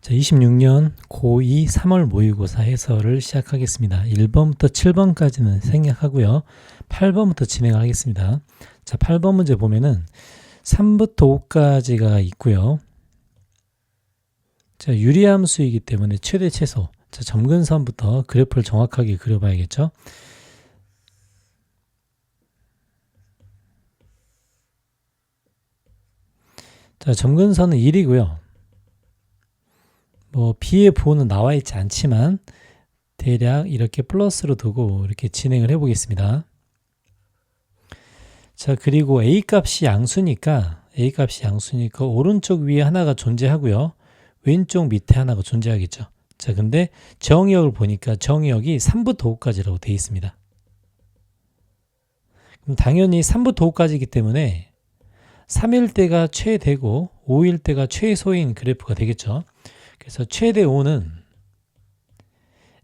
자, 26년 고2 3월 모의고사 해설을 시작하겠습니다. 1번부터 7번까지는 생략하고요. 8번부터 진행을 하겠습니다. 자, 8번 문제 보면은 3부터 5까지가 있고요. 자, 유리함수이기 때문에 최대 최소. 자, 점근선부터 그래프를 정확하게 그려봐야겠죠. 자, 점근선은 1이고요. B의 부호는 나와 있지 않지만 대략 이렇게 플러스로 두고 이렇게 진행을 해 보겠습니다. 자, 그리고 A 값이 양수니까 오른쪽 위에 하나가 존재하고요. 왼쪽 밑에 하나가 존재하겠죠. 자, 근데 정의역을 보니까 정의역이 3부터 5까지라고 되어 있습니다. 그럼 당연히 3부터 5까지이기 때문에 3일 때가 최대고 5일 때가 최소인 그래프가 되겠죠. 그래서 최대 5는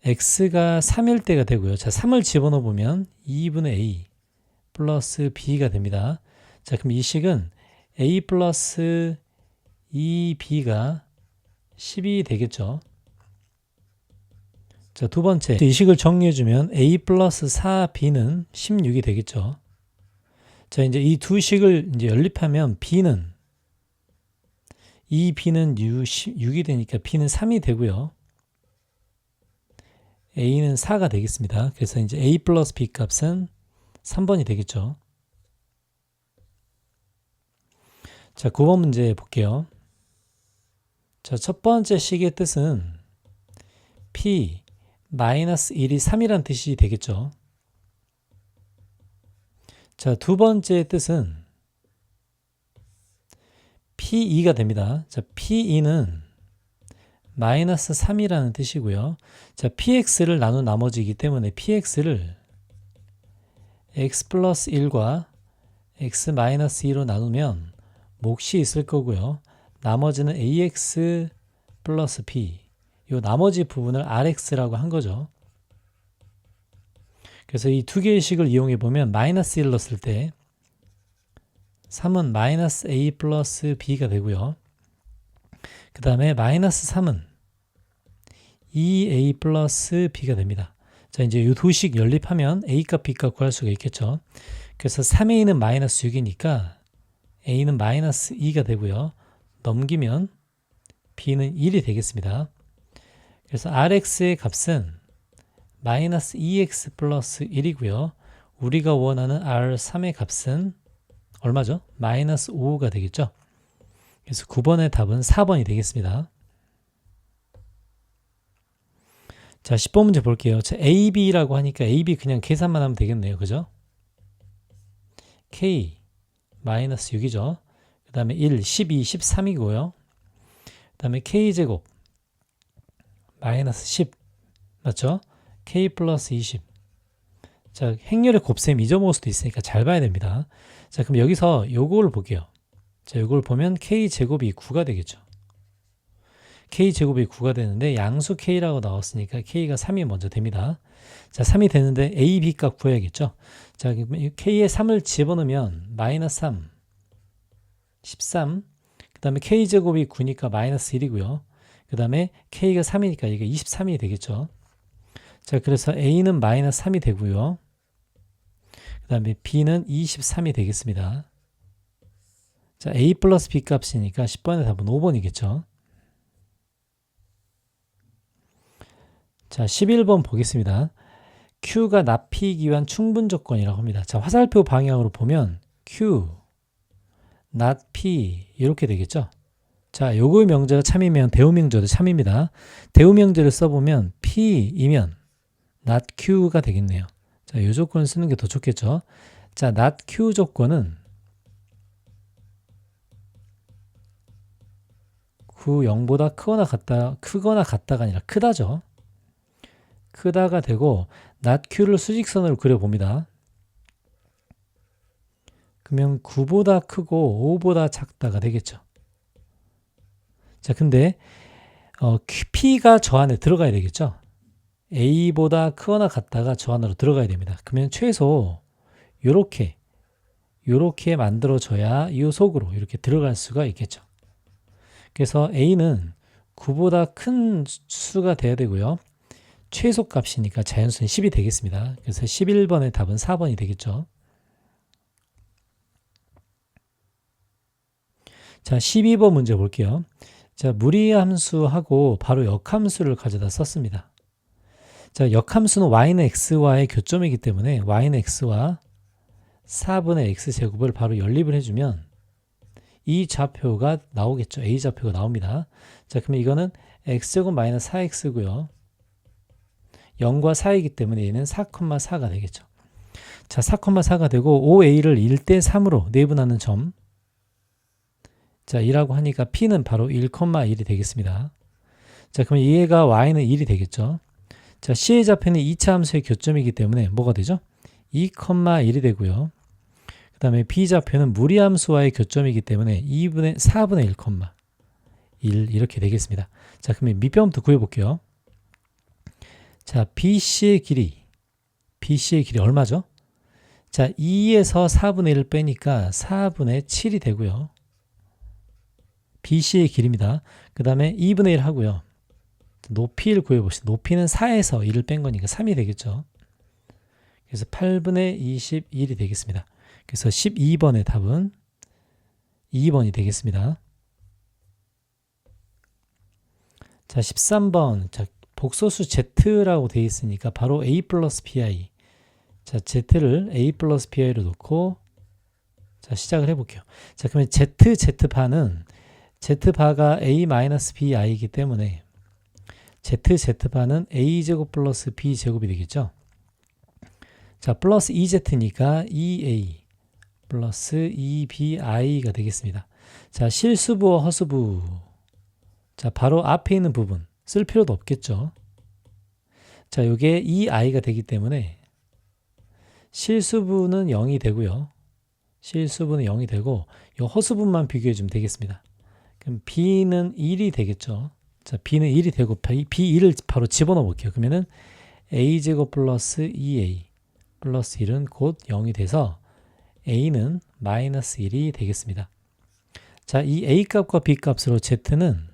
x가 3일 때가 되고요. 자, 3을 집어넣어 보면 2분의 a 플러스 b가 됩니다. 자, 그럼 이 식은 a 플러스 2b가 10이 되겠죠. 자, 두 번째, 이 식을 정리해주면 a 플러스 4b는 16이 되겠죠. 자, 이제 이 두 식을 이제 연립하면 b는 이 b는 6이 되니까 b는 3이 되고요. a는 4가 되겠습니다. 그래서 이제 a 플러스 b 값은 3번이 되겠죠. 자, 9번 문제 볼게요. 자, 첫 번째 식의 뜻은 p 마이너스 1이 3이란 뜻이 되겠죠. 자, 두 번째 뜻은 P2가 됩니다. 자, P2는 마이너스 3이라는 뜻이고요. 자, PX를 나눈 나머지이기 때문에 PX를 X 플러스 1과 X 마이너스 2로 나누면 몫이 있을 거고요. 나머지는 AX 플러스 P, 이 나머지 부분을 RX라고 한 거죠. 그래서 이 두 개의 식을 이용해 보면 마이너스 1 넣었을 때 3은 마이너스 a 플러스 b가 되고요. 그 다음에 마이너스 3은 2a 플러스 b가 됩니다. 자, 이제 이 두 식 연립하면 a 값, b 값 구할 수가 있겠죠. 그래서 3a는 마이너스 6이니까 a는 마이너스 2가 되고요. 넘기면 b는 1이 되겠습니다. 그래서 rx의 값은 마이너스 2x 플러스 1이고요. 우리가 원하는 r3의 값은 얼마죠? 마이너스 5가 되겠죠. 그래서 9번의 답은 4번이 되겠습니다. 자, 10번 문제 볼게요. 자, AB라고 하니까 AB 그냥 계산만 하면 되겠네요. 그죠? K 마이너스 6이죠. 그 다음에 1, 12, 13이고요. 그 다음에 K제곱 마이너스 10 맞죠? K 플러스 20. 자, 행렬의 곱셈 잊어먹을 수도 있으니까 잘 봐야 됩니다. 자, 그럼 여기서 요걸 볼게요. 자, 요걸 보면 K제곱이 9가 되겠죠. K제곱이 9가 되는데 양수 K라고 나왔으니까 K가 3이 먼저 됩니다. 자, 3이 되는데 A, B 값 구해야겠죠. 자, K에 3을 집어넣으면 마이너스 3, 13. 그 다음에 K제곱이 9니까 마이너스 1이고요. 그 다음에 K가 3이니까 이게 23이 되겠죠. 자, 그래서 A는 마이너스 3이 되고요. 그 다음에 B는 23이 되겠습니다. 자, A 플러스 B 값이니까 10번의 답은 5번이겠죠. 자, 11번 보겠습니다. Q가 납피이기 위한 충분 조건이라고 합니다. 자, 화살표 방향으로 보면 Q, not P 이렇게 되겠죠. 자, 요거의 명제가 참이면 대우명제도 참입니다. 대우명제를 써보면 P이면 not Q가 되겠네요. 자, 이 조건을 쓰는 게 더 좋겠죠. 자, not Q 조건은 9, 0보다 크거나 같다가 아니라 크다죠. 크다가 되고 not Q를 수직선으로 그려봅니다. 그러면 9보다 크고 5보다 작다가 되겠죠. 자, 근데 P가 저 안에 들어가야 되겠죠. A보다 크거나 같다가 저 안으로 들어가야 됩니다. 그러면 최소 요렇게 만들어져야 이 속으로 이렇게 들어갈 수가 있겠죠. 그래서 A는 9보다 큰 수가 돼야 되고요. 최소값이니까 자연수는 10이 되겠습니다. 그래서 11번의 답은 4번이 되겠죠. 자, 12번 문제 볼게요. 자, 무리함수하고 바로 역함수를 가져다 썼습니다. 자, 역함수는 y는 x와의 교점이기 때문에 y는 x와 4분의 x제곱을 바로 연립을 해주면 이 좌표가 나오겠죠. a 좌표가 나옵니다. 자, 그러면 이거는 x제곱 마이너스 4x고요. 0과 4이기 때문에 얘는 4,4가 되겠죠. 자, 4,4가 되고 5a를 1대 3으로 내분하는 점. 자, 2라고 하니까 p는 바로 1,1이 되겠습니다. 자, 그럼 얘가 y는 1이 되겠죠. 자, c의 좌표는 2차 함수의 교점이기 때문에 뭐가 되죠? 2,1이 되고요. 그 다음에 b 좌표는 무리함수와의 교점이기 때문에 4분의 1,1 이렇게 되겠습니다. 자, 그러면 밑변부터 구해볼게요. 자, BC의 길이 얼마죠? 자, 2에서 4분의 1을 빼니까 4분의 7이 되고요. BC의 길입니다. 그 다음에 2분의 1 하고요. 높이를 구해봅시다. 높이는 4에서 1을 뺀 거니까 3이 되겠죠. 그래서 8분의 21이 되겠습니다. 그래서 12번의 답은 2번이 되겠습니다. 자, 13번. 자, 복소수 z라고 되어 있으니까 바로 a 플러스 bi. 자, z를 a 플러스 bi로 놓고 자, 시작을 해볼게요. 자, 그러면 z바는 z바가 a 마이너스 bi이기 때문에 z바는 a제곱 플러스 b제곱이 되겠죠. 자, 플러스 2z니까 2a 플러스 2bi가 되겠습니다. 자, 실수부와 허수부. 자, 바로 앞에 있는 부분 쓸 필요도 없겠죠. 자, 이게 2i가 되기 때문에 실수부는 0이 되고요. 실수부는 0이 되고 이 허수부만 비교해 주면 되겠습니다. 그럼 b는 1이 되겠죠. 자, b는 1이 되고 b1을 바로 집어넣어 볼게요. 그러면은 a제곱 플러스 2a 플러스 1은 곧 0이 돼서 a는 마이너스 1이 되겠습니다. 자, 이 a 값과 b 값으로 z는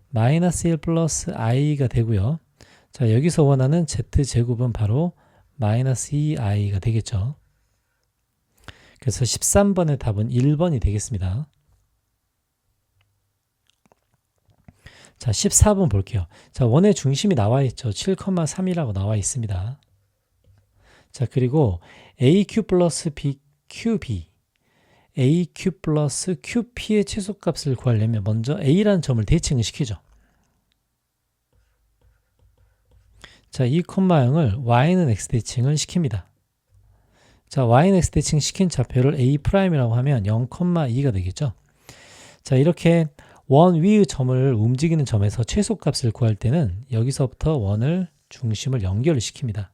마이너스 1 플러스 i가 되고요. 자, 여기서 원하는 z제곱은 바로 마이너스 2i가 되겠죠. 그래서 13번의 답은 1번이 되겠습니다. 자, 14번 볼게요. 자, 원의 중심이 나와 있죠. 7,3이라고 나와 있습니다. 자, 그리고 AQ 플러스 BQB, AQ 플러스 QP의 최소값을 구하려면 먼저 A라는 점을 대칭을 시키죠. 자, 이 콤마형을 Y는 X 대칭을 시킵니다. 자, Y는 X 대칭 시킨 좌표를 A'이라고 하면 0,2가 되겠죠. 자, 이렇게 원 위의 점을 움직이는 점에서 최소값을 구할 때는 여기서부터 원을 중심을 연결을 시킵니다.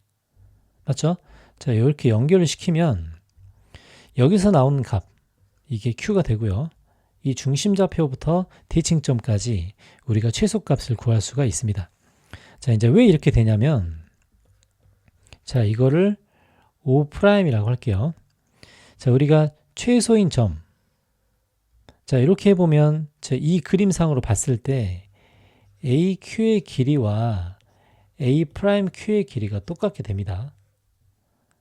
맞죠? 자, 이렇게 연결을 시키면 여기서 나오는 값, 이게 Q가 되고요. 이 중심 좌표부터 대칭점까지 우리가 최소값을 구할 수가 있습니다. 자, 이제 왜 이렇게 되냐면, 자, 이거를 O'이라고 할게요. 자, 우리가 최소인 점. 자, 이렇게 해보면, 이 그림상으로 봤을 때, AQ의 길이와 A'Q의 길이가 똑같게 됩니다.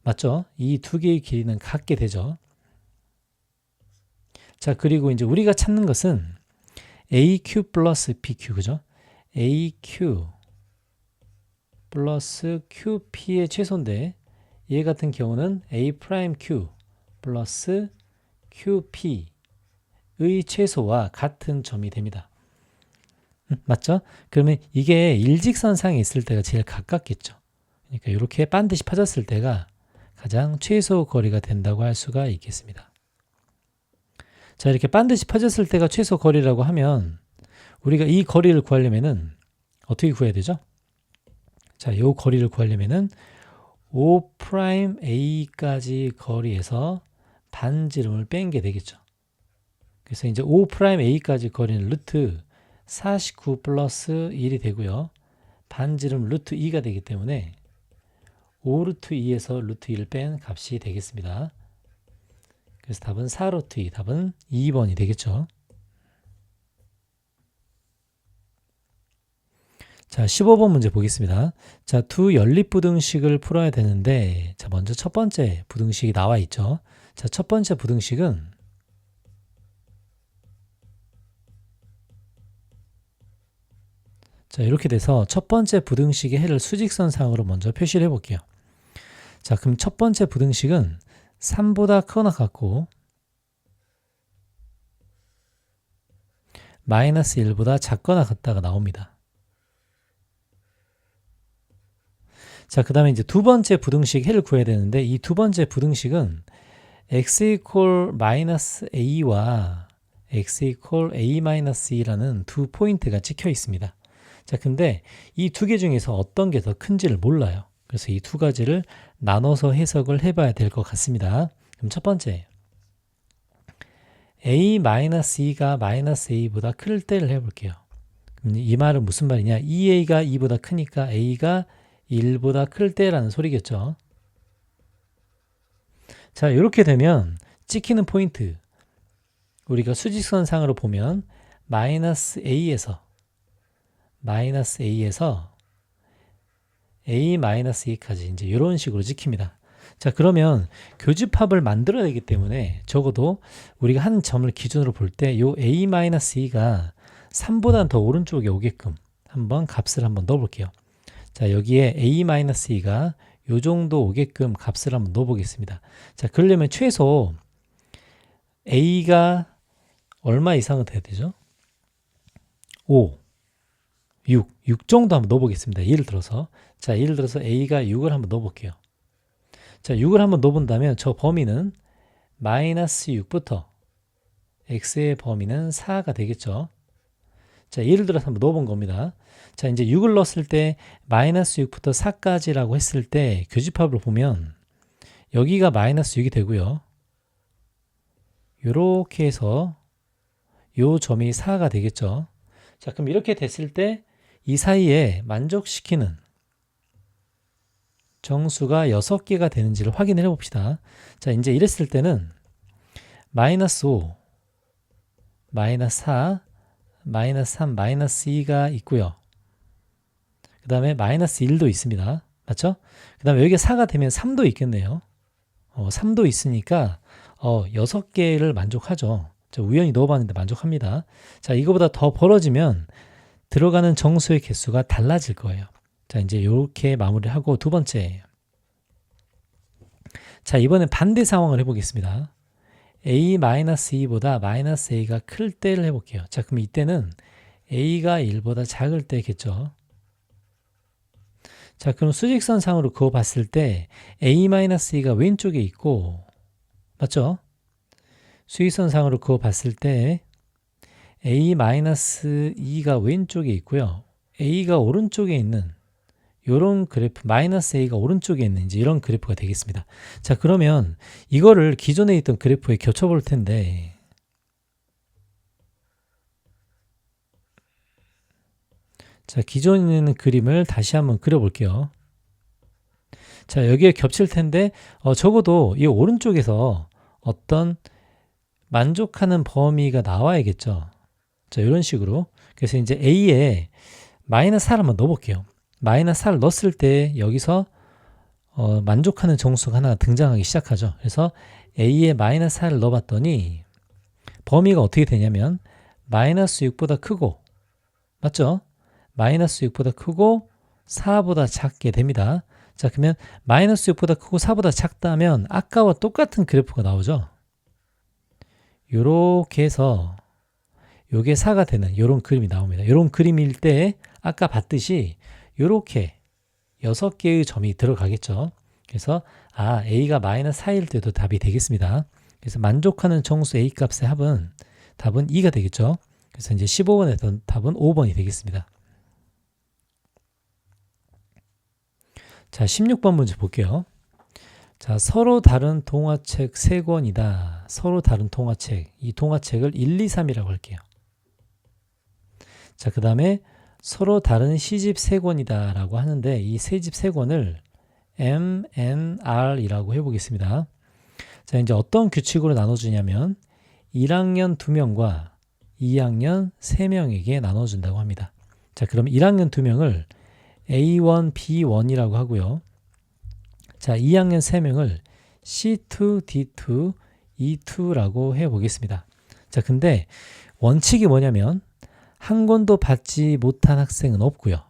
맞죠? 이 두 개의 길이는 같게 되죠. 자, 그리고 이제 우리가 찾는 것은 AQ 플러스 PQ, 그죠? AQ 플러스 QP의 최소인데, 얘 같은 경우는 A'Q 플러스 QP의 최소와 같은 점이 됩니다. 맞죠? 그러면 이게 일직선상에 있을 때가 제일 가깝겠죠. 그러니까 이렇게 반드시 펴졌을 때가 가장 최소 거리가 된다고 할 수가 있겠습니다. 자, 이렇게 반드시 펴졌을 때가 최소 거리라고 하면 우리가 이 거리를 구하려면은 어떻게 구해야 되죠? 자, 이 거리를 구하려면은 O'A까지 거리에서 반지름을 뺀 게 되겠죠. 그래서 이제 O'A까지 거리는 루트 49 플러스 1이 되고요. 반지름 루트 2가 되기 때문에 5 루트 2에서 루트 1을 뺀 값이 되겠습니다. 그래서 답은 4 루트 2, 답은 2번이 되겠죠. 자, 15번 문제 보겠습니다. 자, 두 연립부등식을 풀어야 되는데, 자, 먼저 첫 번째 부등식이 나와 있죠. 자, 첫 번째 부등식은 자, 이렇게 돼서 첫 번째 부등식의 해를 수직선상으로 먼저 표시를 해볼게요. 자, 그럼 첫 번째 부등식은 3보다 크거나 같고 마이너스 1보다 작거나 같다가 나옵니다. 자, 그 다음에 이제 두 번째 부등식 해를 구해야 되는데 이 두 번째 부등식은 x equal 마이너스 a와 x equal a 마이너스 e라는 두 포인트가 찍혀 있습니다. 자, 근데 이 두 개 중에서 어떤 게 더 큰지를 몰라요. 그래서 이 두 가지를 나눠서 해석을 해봐야 될 것 같습니다. 그럼 첫 번째, a-e가 마이너스 a보다 클 때를 해볼게요. 그럼 이 말은 무슨 말이냐? 2a가 2보다 크니까 a가 1보다 클 때라는 소리겠죠. 자, 이렇게 되면 찍히는 포인트, 우리가 수직선상으로 보면 마이너스 a에서 a-e까지 이제 이런 식으로 찍힙니다. 자, 그러면 교집합을 만들어야 되기 때문에 적어도 우리가 한 점을 기준으로 볼 때 요 a-e가 3보다는 더 오른쪽에 오게끔 한번 값을 한번 넣어 볼게요. 자, 여기에 a-e가 요 정도 오게끔 값을 한번 넣어 보겠습니다. 자, 그러려면 최소 a가 얼마 이상은 돼야 되죠? 5, 6 정도 한번 넣어 보겠습니다. 예를 들어서 a가 6을 한번 넣어 볼게요. 자, 6을 한번 넣어 본다면 저 범위는 마이너스 6부터 x의 범위는 4가 되겠죠. 자, 예를 들어서 한번 넣어 본 겁니다. 자, 이제 6을 넣었을 때 마이너스 6부터 4까지라고 했을 때 교집합을 보면 여기가 마이너스 6이 되고요. 요렇게 해서 요 점이 4가 되겠죠. 자, 그럼 이렇게 됐을 때 이 사이에 만족시키는 정수가 6개가 되는지를 확인을 해봅시다. 자, 이제 이랬을 때는 마이너스 5, 마이너스 4, 마이너스 3, 마이너스 2가 있고요. 그 다음에 마이너스 1도 있습니다. 맞죠? 그 다음에 여기가 4가 되면 3도 있겠네요. 3도 있으니까 6개를 만족하죠. 자, 우연히 넣어봤는데 만족합니다. 자, 이거보다 더 벌어지면 들어가는 정수의 개수가 달라질 거예요. 자, 이제 이렇게 마무리하고 두 번째. 자, 이번엔 반대 상황을 해보겠습니다. a-e보다 마이너스 a가 클 때를 해볼게요. 자, 그럼 이때는 a가 1보다 작을 때겠죠. 자, 그럼 수직선상으로 그어 봤을 때 a-e가 왼쪽에 있고, 맞죠? 수직선상으로 그어 봤을 때 a-e가 왼쪽에 있고요. a가 오른쪽에 있는 이런 그래프, 마이너스 a가 오른쪽에 있는 이제 이런 그래프가 되겠습니다. 자, 그러면 이거를 기존에 있던 그래프에 겹쳐 볼 텐데, 자, 기존에 있는 그림을 다시 한번 그려 볼게요. 자, 여기에 겹칠 텐데 적어도 이 오른쪽에서 어떤 만족하는 범위가 나와야겠죠. 자, 이런 식으로. 그래서 이제 a에 마이너스 4를 한번 넣어볼게요. 마이너스 4를 넣었을 때 여기서 만족하는 정수가 하나 등장하기 시작하죠. 그래서 a에 마이너스 4를 넣어봤더니 범위가 어떻게 되냐면 마이너스 6보다 크고, 맞죠? 마이너스 6보다 크고 4보다 작게 됩니다. 자, 그러면 마이너스 6보다 크고 4보다 작다면 아까와 똑같은 그래프가 나오죠. 요렇게 해서 요게 4가 되는 요런 그림이 나옵니다. 요런 그림일 때 아까 봤듯이 요렇게 6개의 점이 들어가겠죠. 그래서 a가 마이너스 4일 때도 답이 되겠습니다. 그래서 만족하는 정수 a 값의 답은 2가 되겠죠. 그래서 이제 15번의 답은 5번이 되겠습니다. 자, 16번 문제 볼게요. 자, 서로 다른 동화책 3권이다. 서로 다른 동화책. 이 동화책을 1, 2, 3이라고 할게요. 자, 그 다음에 서로 다른 시집 3권이다 라고 하는데 이 세집 3권을 M, N, R이라고 해보겠습니다. 자, 이제 어떤 규칙으로 나눠주냐면 1학년 2명과 2학년 3명에게 나눠준다고 합니다. 자, 그럼 1학년 2명을 A1, B1이라고 하고요. 자, 2학년 3명을 C2, D2, E2라고 해보겠습니다. 자, 근데 원칙이 뭐냐면 한 권도 받지 못한 학생은 없고요.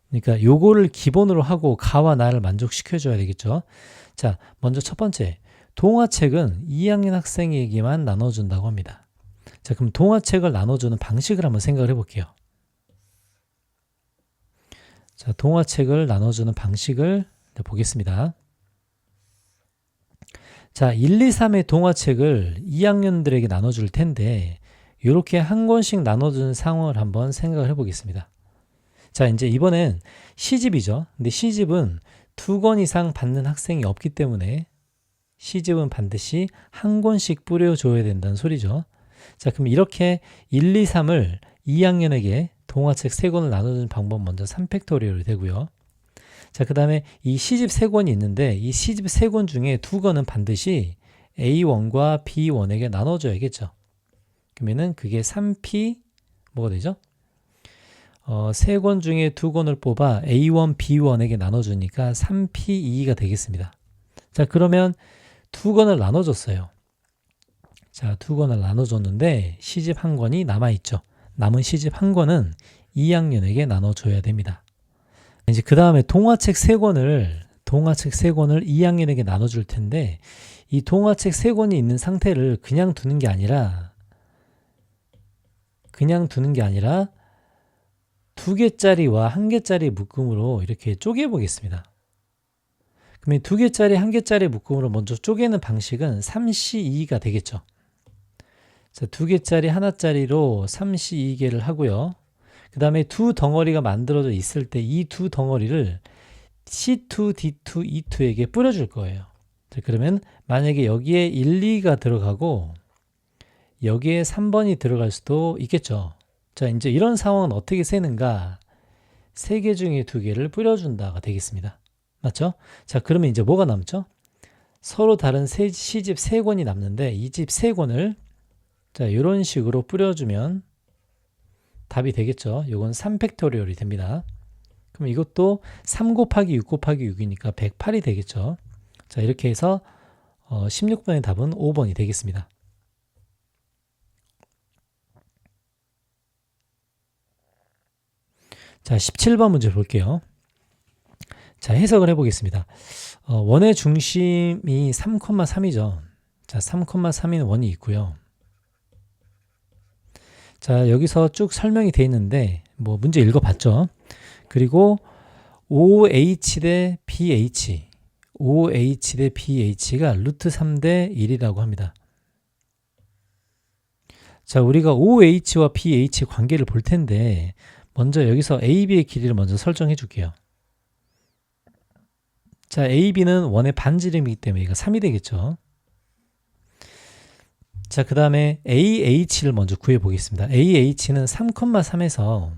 그러니까 요거를 기본으로 하고 가와 나를 만족시켜줘야 되겠죠. 자, 먼저 첫 번째, 동화책은 2학년 학생에게만 나눠준다고 합니다. 자, 그럼 동화책을 나눠주는 방식을 한번 생각을 해볼게요. 자, 동화책을 나눠주는 방식을 보겠습니다. 자, 1, 2, 3의 동화책을 2학년들에게 나눠줄 텐데 이렇게 한 권씩 나눠주는 상황을 한번 생각을 해보겠습니다. 자, 이제 이번엔 시집이죠. 근데 시집은 2권 이상 받는 학생이 없기 때문에 시집은 반드시 한 권씩 뿌려줘야 된다는 소리죠. 자, 그럼 이렇게 1, 2, 3을 2학년에게 동화책 3권을 나눠주는 방법 먼저 3팩토리얼이 되고요. 자, 그 다음에 이 시집 3권이 있는데 이 시집 3권 중에 2권은 반드시 A1과 B1에게 나눠줘야겠죠. 그러면은 그게 3P 뭐가 되죠? 3권 중에 2권을 뽑아 A1, B1에게 나눠주니까 3P2가 되겠습니다. 자, 그러면 2권을 나눠줬어요. 자, 2권을 나눠줬는데 시집 1권이 남아있죠. 남은 시집 1권은 2학년에게 나눠줘야 됩니다. 이제 그 다음에 동화책 3권을 2학년에게 나눠줄 텐데 이 동화책 3권이 있는 상태를 그냥 두는 게 아니라 2개짜리와 1개짜리 묶음으로 이렇게 쪼개 보겠습니다. 그러면 2개짜리, 1개짜리 묶음으로 먼저 쪼개는 방식은 3C2가 되겠죠. 자, 2개짜리 하나짜리로 3C2개를 하고요. 그 다음에 두 덩어리가 만들어져 있을 때 이 두 덩어리를 C2, D2, E2에게 뿌려줄 거예요. 자, 그러면 만약에 여기에 1, 2가 들어가고 여기에 3번이 들어갈 수도 있겠죠. 자, 이제 이런 상황은 어떻게 세는가? 3개 중에 2개를 뿌려준다가 되겠습니다. 맞죠? 자, 그러면 이제 뭐가 남죠? 서로 다른 시집 3권이 남는데 이 집 3권을 자, 이런 식으로 뿌려주면 답이 되겠죠. 이건 3팩토리얼이 됩니다. 그럼 이것도 3 곱하기 6 곱하기 6이니까 108이 되겠죠. 자, 이렇게 해서 16번의 답은 5번이 되겠습니다. 자, 17번 문제 볼게요. 자, 해석을 해보겠습니다. 원의 중심이 3,3이죠. 자, 3,3인 원이 있고요. 자, 여기서 쭉 설명이 되어 있는데 뭐 문제 읽어봤죠. 그리고 OH 대 BH, OH 대 BH가 루트 3 대 1이라고 합니다. 자, 우리가 OH와 BH 관계를 볼 텐데 먼저 여기서 AB의 길이를 먼저 설정해 줄게요. 자, AB는 원의 반지름이기 때문에 이거 3이 되겠죠. 자, 그 다음에 AH를 먼저 구해 보겠습니다. AH는 3,3에서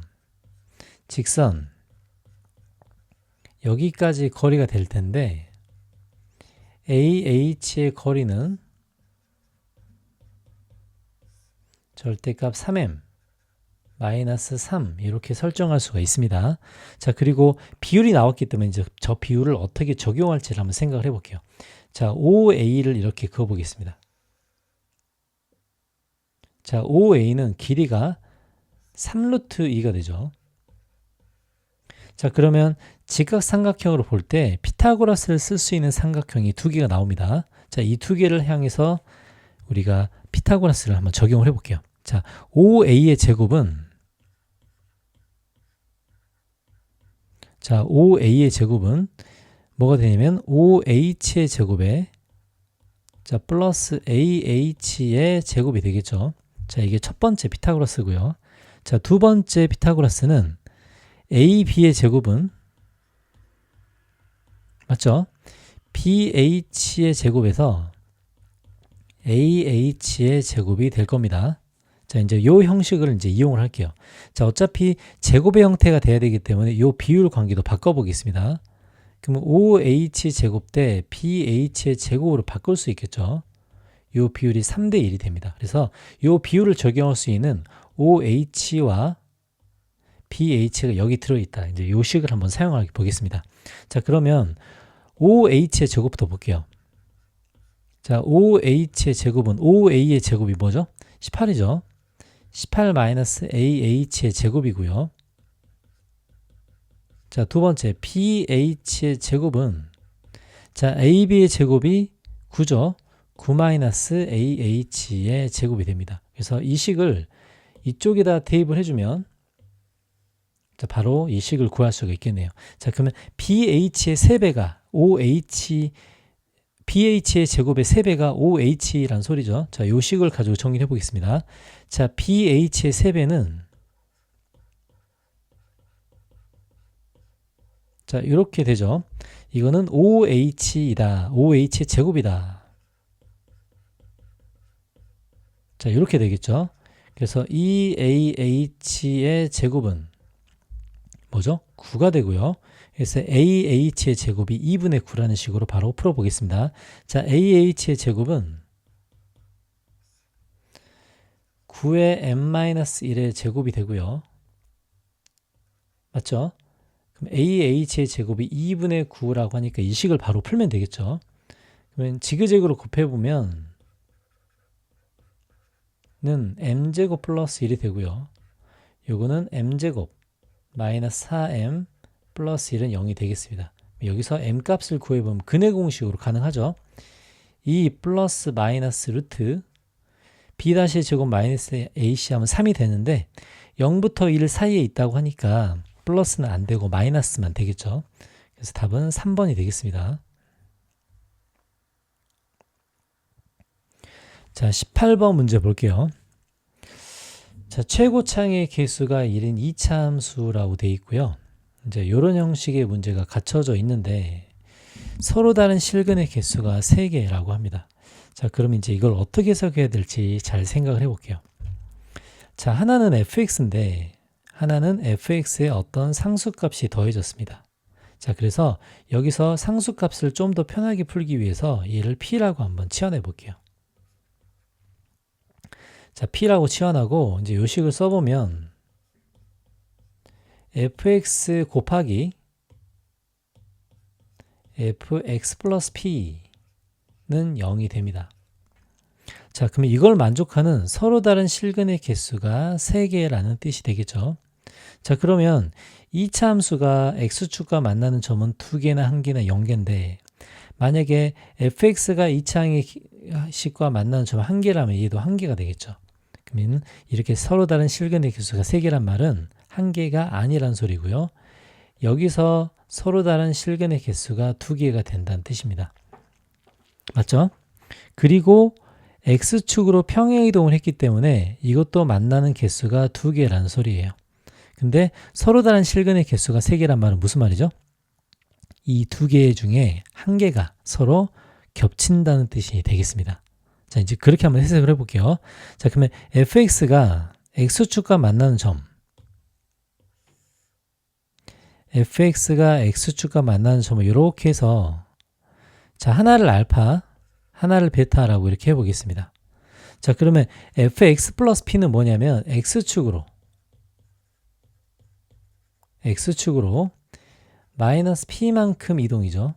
직선 여기까지 거리가 될 텐데 AH의 거리는 절대값 3m 마이너스 3 이렇게 설정할 수가 있습니다. 자, 그리고 비율이 나왔기 때문에 이제 저 비율을 어떻게 적용할지를 한번 생각을 해볼게요. 자, OA를 이렇게 그어보겠습니다. 자, OA는 길이가 3루트 2가 되죠. 자, 그러면 직각삼각형으로 볼 때 피타고라스를 쓸 수 있는 삼각형이 2개가 나옵니다. 자, 이 2개를 향해서 우리가 피타고라스를 한번 적용을 해볼게요. 자, OA의 제곱은 뭐가 되냐면 OH의 제곱에 자, 플러스 AH의 제곱이 되겠죠. 자, 이게 첫 번째 피타고라스고요. 자, 두 번째 피타고라스는 AB의 제곱은 맞죠? BH의 제곱에서 AH의 제곱이 될 겁니다. 자, 이제 이 형식을 이제 이용을 할게요. 자, 어차피 제곱의 형태가 돼야 되기 때문에 이 비율 관계도 바꿔보겠습니다. 그러면 OH 제곱 대 BH의 제곱으로 바꿀 수 있겠죠. 이 비율이 3대 1이 됩니다. 그래서 이 비율을 적용할 수 있는 OH와 BH가 여기 들어있다. 이제 요 식을 한번 사용해 보겠습니다. 자, 그러면 OH의 제곱부터 볼게요. 자, OH의 제곱은 OA의 제곱이 뭐죠? 18이죠. 18-AH의 제곱이고요. 자, 두 번째 BH의 제곱은 자, AB의 제곱이 9죠. 9-AH의 제곱이 됩니다. 그래서 이 식을 이쪽에다 대입을 해주면 자, 바로 이 식을 구할 수가 있겠네요. 자, 그러면 BH의 3배가 BH의 제곱의 3배가 OH란 소리죠. 자, 요 식을 가지고 정리해 보겠습니다. 자, BH의 3배는 자, 이렇게 되죠. 이거는 OH이다. OH의 제곱이다. 자, 이렇게 되겠죠. 그래서 EAH의 제곱은 뭐죠? 9가 되고요. 그래서 AH의 제곱이 2분의 9라는 식으로 바로 풀어보겠습니다. 자, AH의 제곱은 9의 n-1의 제곱이 되고요. 맞죠? 그럼 AH의 제곱이 2분의 9라고 하니까 이 식을 바로 풀면 되겠죠. 그러면 지그재그로 곱해보면 는 m제곱 플러스 1이 되고요. 요거는 m제곱 마이너스 4m 플러스 1은 0이 되겠습니다. 여기서 m값을 구해보면 근의 공식으로 가능하죠. 2 플러스 마이너스 루트 b-의 제곱 마이너스 ac 하면 3이 되는데 0부터 1 사이에 있다고 하니까 플러스는 안 되고 마이너스만 되겠죠. 그래서 답은 3번이 되겠습니다. 자, 18번 문제 볼게요. 자, 최고차항의 개수가 1인 2차 함수라고 되어 있고요. 이제 이런 형식의 문제가 갖춰져 있는데 서로 다른 실근의 개수가 3개라고 합니다. 자, 그럼 이제 이걸 어떻게 해석해야 될지 잘 생각을 해볼게요. 자, 하나는 fx인데 하나는 fx의 어떤 상수값이 더해졌습니다. 자, 그래서 여기서 상수값을 좀 더 편하게 풀기 위해서 얘를 p라고 한번 치환해 볼게요. 자, p라고 치환하고 이제 요 식을 써보면 fx 곱하기 fx 플러스 p는 0이 됩니다. 자, 그러면 이걸 만족하는 서로 다른 실근의 개수가 3개라는 뜻이 되겠죠. 자, 그러면 2차 함수가 x축과 만나는 점은 2개나 1개나 0개인데 만약에 fx가 2차 식과 만나는 점은 1개라면 얘도 1개가 되겠죠. 그러면 이렇게 서로 다른 실근의 개수가 3개란 말은 1개가 아니란 소리고요. 여기서 서로 다른 실근의 개수가 2개가 된다는 뜻입니다. 맞죠? 그리고 x축으로 평행이동을 했기 때문에 이것도 만나는 개수가 2개라는 소리예요. 근데 서로 다른 실근의 개수가 3개란 말은 무슨 말이죠? 이 2개 중에 1개가 서로 겹친다는 뜻이 되겠습니다. 자, 이제 그렇게 한번 해석을 해볼게요. 자, 그러면 fx가 x축과 만나는 점, fx가 x축과 만나는 점을 이렇게 해서 자, 하나를 알파, 하나를 베타라고 이렇게 해보겠습니다. 자, 그러면 fx 플러스 p는 뭐냐면 x축으로 마이너스 p만큼 이동이죠.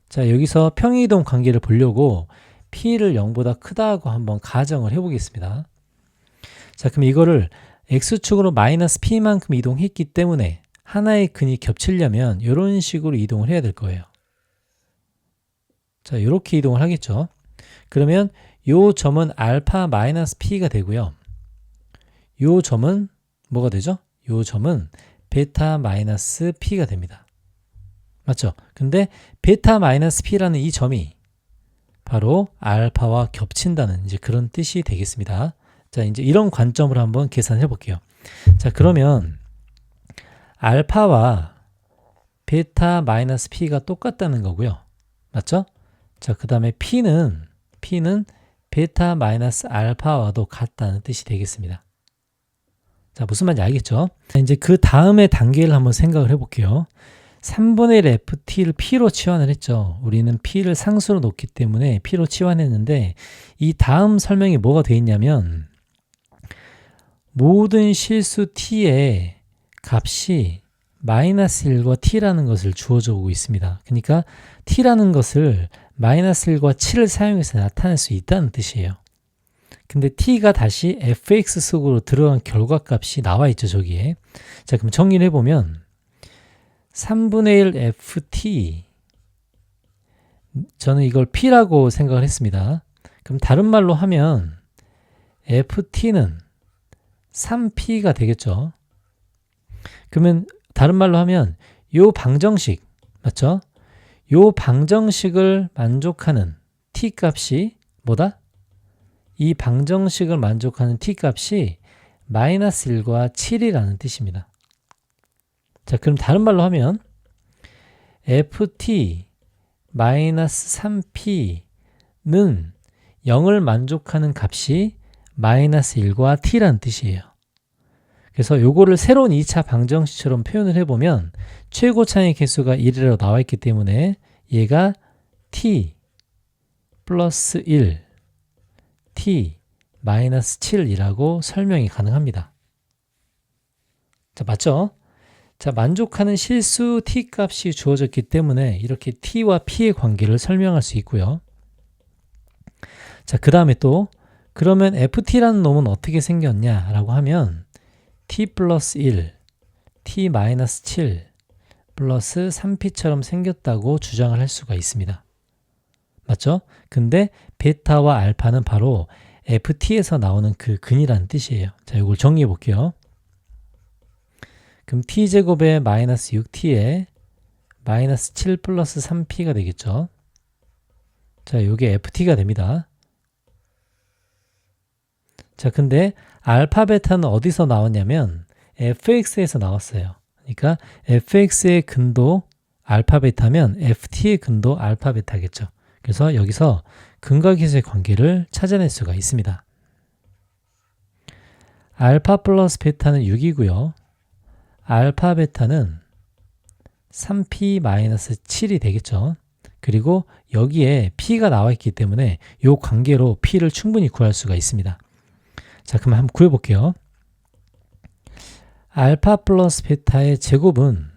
자, 여기서 평행이동 관계를 보려고 p를 0보다 크다고 한번 가정을 해보겠습니다. 자, 그럼 이거를 x축으로 마이너스 p만큼 이동했기 때문에 하나의 근이 겹치려면 이런 식으로 이동을 해야 될 거예요. 자, 이렇게 이동을 하겠죠. 그러면 요 점은 알파 마이너스 p가 되고요. 요 점은 뭐가 되죠? 요 점은 베타 마이너스 p가 됩니다. 맞죠? 근데 베타 마이너스 p라는 이 점이 바로 알파와 겹친다는 이제 그런 뜻이 되겠습니다. 자, 이제 이런 관점으로 한번 계산해 볼게요. 자, 그러면 알파와 베타 마이너스 p가 똑같다는 거고요. 맞죠? 자, 그 다음에 p는 베타 마이너스 알파와도 같다는 뜻이 되겠습니다. 자, 무슨 말인지 알겠죠? 자, 이제 그 다음에 단계를 한번 생각을 해볼게요. 3분의 1 ft를 p로 치환을 했죠. 우리는 p를 상수로 놓기 때문에 p로 치환했는데 이 다음 설명이 뭐가 되어 있냐면 모든 실수 t의 값이 마이너스 1과 t라는 것을 주어져 오고 있습니다. 그러니까 t라는 것을 마이너스 1과 7을 사용해서 나타낼 수 있다는 뜻이에요. 근데 t가 다시 fx 속으로 들어간 결과값이 나와 있죠, 저기에. 자, 그럼 정리를 해보면 3분의 1 ft, 저는 이걸 p라고 생각을 했습니다. 그럼 다른 말로 하면 ft는 3p가 되겠죠. 그러면 다른 말로 하면 요 방정식, 맞죠? 요 방정식을 만족하는 t값이 뭐다? 이 방정식을 만족하는 t값이 마이너스 1과 7이라는 뜻입니다. 자, 그럼 다른 말로 하면 ft 마이너스 3p는 0을 만족하는 값이 마이너스 1과 t라는 뜻이에요. 그래서 요거를 새로운 2차 방정식처럼 표현을 해보면 최고차의 개수가 1이라고 나와 있기 때문에 얘가 t 플러스 1, t 마이너스 7이라고 설명이 가능합니다. 자, 맞죠? 자, 만족하는 실수 t 값이 주어졌기 때문에 이렇게 t와 p의 관계를 설명할 수 있고요. 자, 그 다음에 또 그러면 ft라는 놈은 어떻게 생겼냐라고 하면 t 플러스 1, t 마이너스 7 플러스 3p처럼 생겼다고 주장을 할 수가 있습니다. 맞죠? 근데 베타와 알파는 바로 ft에서 나오는 그 근이라는 뜻이에요. 자, 이걸 정리해 볼게요. 그럼 t제곱에 마이너스 6t에 마이너스 7 플러스 3p가 되겠죠. 자, 이게 ft가 됩니다. 자, 근데 알파 베타는 어디서 나왔냐면 fx에서 나왔어요. 그러니까 fx의 근도 알파 베타면 ft의 근도 알파 베타겠죠. 그래서 여기서 근과 계수의 관계를 찾아낼 수가 있습니다. 알파 플러스 베타는 6이고요. 알파 베타는 3p 마이너스 7이 되겠죠. 그리고 여기에 p가 나와 있기 때문에 이 관계로 p를 충분히 구할 수가 있습니다. 자, 그럼 한번 구해볼게요. 알파 플러스 베타의 제곱은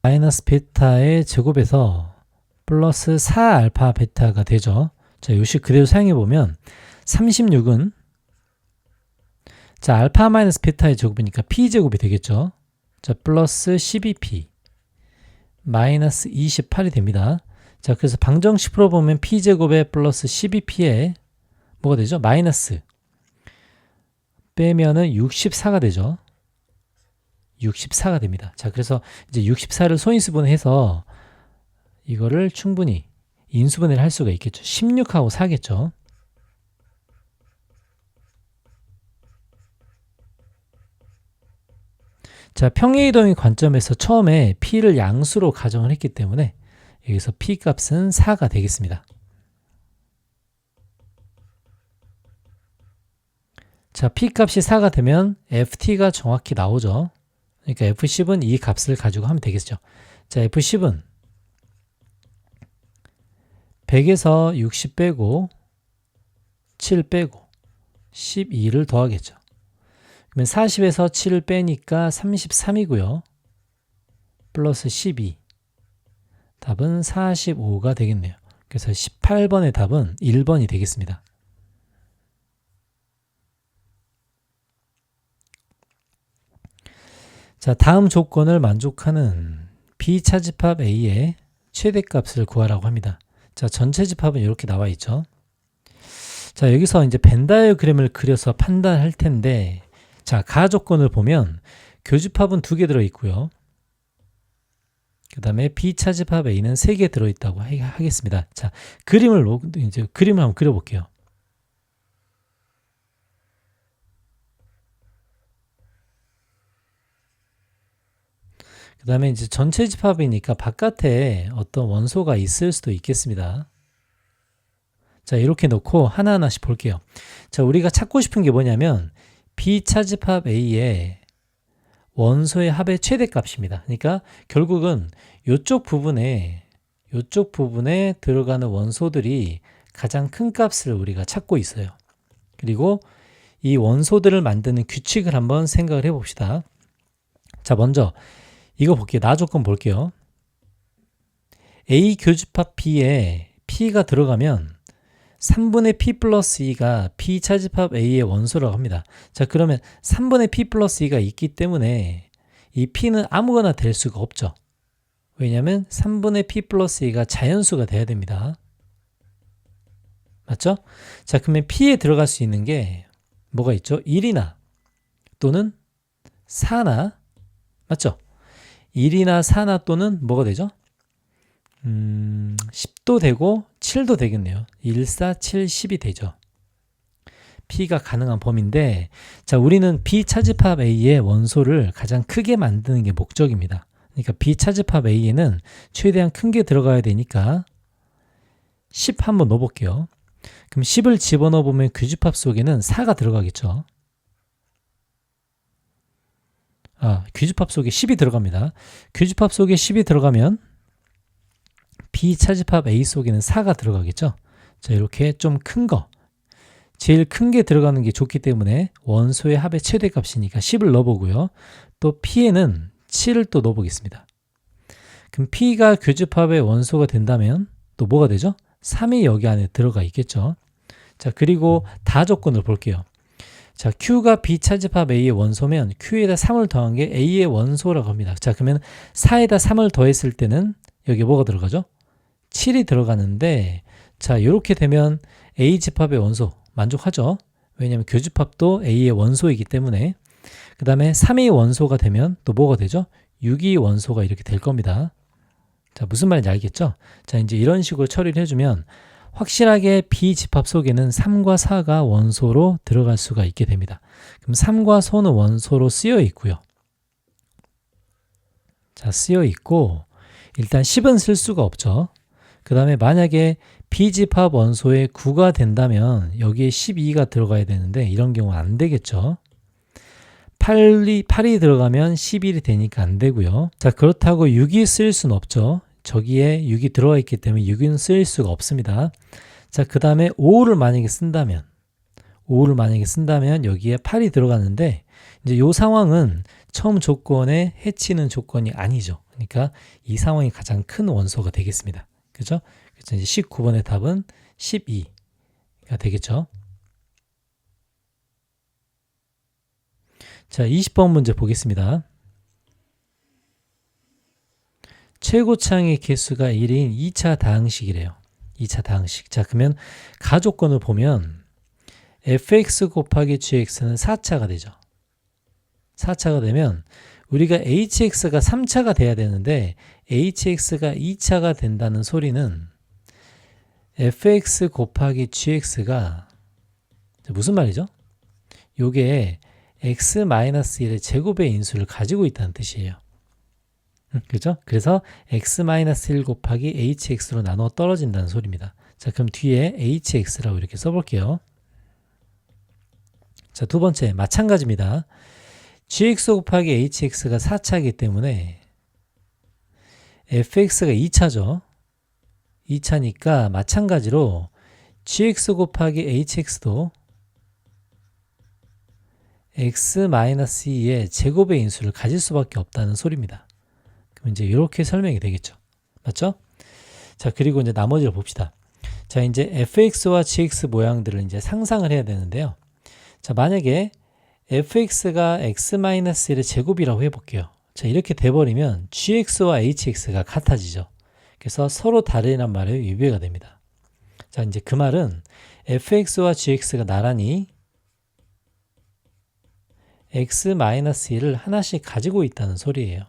마이너스 베타의 제곱에서 플러스 4알파 베타가 되죠. 자, 요식 그대로 사용해보면 36은 자, 알파 마이너스 베타의 제곱이니까 p제곱이 되겠죠. 자, 플러스 12p 마이너스 28이 됩니다. 자, 그래서 방정식 풀어보면 p제곱에 플러스 12p에 뭐가 되죠? 마이너스 빼면은 64가 되죠. 64가 됩니다. 자, 그래서 이제 64를 소인수분해서 이거를 충분히 인수분해를 할 수가 있겠죠. 16하고 4겠죠. 자, 평행이동의 관점에서 처음에 p를 양수로 가정을 했기 때문에 여기서 p 값은 4가 되겠습니다. 자, p 값이 4가 되면 ft가 정확히 나오죠. 그러니까 f10은 이 값을 가지고 하면 되겠죠. 자, f10은 100에서 60 빼고 7 빼고 12를 더하겠죠. 그러면 40에서 7을 빼니까 33이고요. 플러스 12. 답은 45가 되겠네요. 그래서 18번의 답은 1번이 되겠습니다. 자, 다음 조건을 만족하는 B차집합 A의 최대값을 구하라고 합니다. 자, 전체 집합은 이렇게 나와 있죠. 자, 여기서 이제 벤 다이어그램을 그려서 판단할 텐데, 자, 가조건을 보면 교집합은 2개 들어있고요. 그 다음에 B차집합 A는 3개 들어있다고 하겠습니다. 자, 그림을 한번 그려볼게요. 그 다음에 이제 전체 집합이니까 바깥에 어떤 원소가 있을 수도 있겠습니다. 자, 이렇게 놓고 하나하나씩 볼게요. 자, 우리가 찾고 싶은 게 뭐냐면 B차집합 A의 원소의 합의 최대값입니다. 그러니까 결국은 이쪽 부분에 들어가는 원소들이 가장 큰 값을 우리가 찾고 있어요. 그리고 이 원소들을 만드는 규칙을 한번 생각을 해 봅시다. 자, 먼저 이거 볼게요. 나 조건 볼게요. A 교집합 B에 P가 들어가면 3분의 P 플러스 2가 P 차집합 A의 원소라고 합니다. 자, 그러면 3분의 P 플러스 2가 있기 때문에 이 P는 아무거나 될 수가 없죠. 왜냐하면 3분의 P 플러스 2가 자연수가 돼야 됩니다. 맞죠? 자, 그러면 P에 들어갈 수 있는 게 뭐가 있죠? 1이나 또는 4나, 맞죠? 1이나 4나 또는 뭐가 되죠? 10도 되고 7도 되겠네요. 1, 4, 7, 10이 되죠. P가 가능한 범위인데, 자, 우리는 B 차집합 A의 원소를 가장 크게 만드는 게 목적입니다. 그러니까 B 차집합 A에는 최대한 큰 게 들어가야 되니까 10 한번 넣어볼게요. 그럼 10을 집어넣어 보면 규집합 속에는 4가 들어가겠죠. 규집합 속에 10이 들어갑니다. 규집합 속에 10이 들어가면 B 차집합 A 속에는 4가 들어가겠죠. 자, 이렇게 좀 큰 거, 제일 큰 게 들어가는 게 좋기 때문에 원소의 합의 최대값이니까 10을 넣어보고요. 또 P에는 7을 또 넣어보겠습니다. 그럼 P가 교집합의 원소가 된다면 또 뭐가 되죠? 3이 여기 안에 들어가 있겠죠. 자, 그리고 다 조건을 볼게요. 자, Q가 B 차집합 A의 원소면 Q에다 3을 더한 게 A의 원소라고 합니다. 자, 그러면 4에다 3을 더했을 때는 여기 뭐가 들어가죠? 7이 들어가는데, 자, 이렇게 되면 A 집합의 원소 만족하죠? 왜냐하면 교집합도 A의 원소이기 때문에. 그 다음에 3이 원소가 되면 또 뭐가 되죠? 6이 원소가 이렇게 될 겁니다. 자, 무슨 말인지 알겠죠? 자, 이제 이런 식으로 처리를 해주면 확실하게 B 집합 속에는 3과 4가 원소로 들어갈 수가 있게 됩니다. 그럼 3과 4는 원소로 쓰여 있고요. 자, 쓰여 있고, 일단 10은 쓸 수가 없죠. 그 다음에 만약에 B집합 원소에 9가 된다면 여기에 12가 들어가야 되는데 이런 경우 안 되겠죠. 8이 들어가면 11이 되니까 안 되고요. 자, 그렇다고 6이 쓰일 수는 없죠. 저기에 6이 들어가 있기 때문에 6은 쓰일 수가 없습니다. 자, 그 다음에 5를 만약에 쓴다면 여기에 8이 들어가는데 이제 이 상황은 처음 조건에 해치는 조건이 아니죠. 그러니까 이 상황이 가장 큰 원소가 되겠습니다. 그죠? 그래서 이제 19번의 답은 12가 되겠죠. 자, 20번 문제 보겠습니다. 최고차항의 개수가 1인 2차 다항식이래요. 2차 다항식. 자, 그러면 가조건을 보면 fx 곱하기 gx는 4차가 되죠. 4차가 되면 우리가 hx가 3차가 돼야 되는데 hx가 2차가 된다는 소리는 fx 곱하기 gx가 무슨 말이죠? 요게 x-1의 제곱의 인수를 가지고 있다는 뜻이에요. 그죠? 그래서 x-1 곱하기 hx로 나눠 떨어진다는 소리입니다. 자, 그럼 뒤에 hx라고 이렇게 써볼게요. 자, 두 번째 마찬가지입니다. gx 곱하기 hx가 4차이기 때문에 fx가 2차죠. 2차니까 마찬가지로 gx 곱하기 hx도 x-2의 제곱의 인수를 가질 수밖에 없다는 소리입니다. 그럼 이제 이렇게 설명이 되겠죠. 맞죠? 자, 그리고 이제 나머지를 봅시다. 자, 이제 fx와 gx 모양들을 이제 상상을 해야 되는데요. 자, 만약에 fx가 x-1의 제곱이라고 해볼게요. 자, 이렇게 돼버리면 gx와 hx가 같아지죠. 그래서 서로 다르란 말의 위배가 됩니다. 자, 이제 그 말은 fx와 gx가 나란히 x-1을 하나씩 가지고 있다는 소리예요.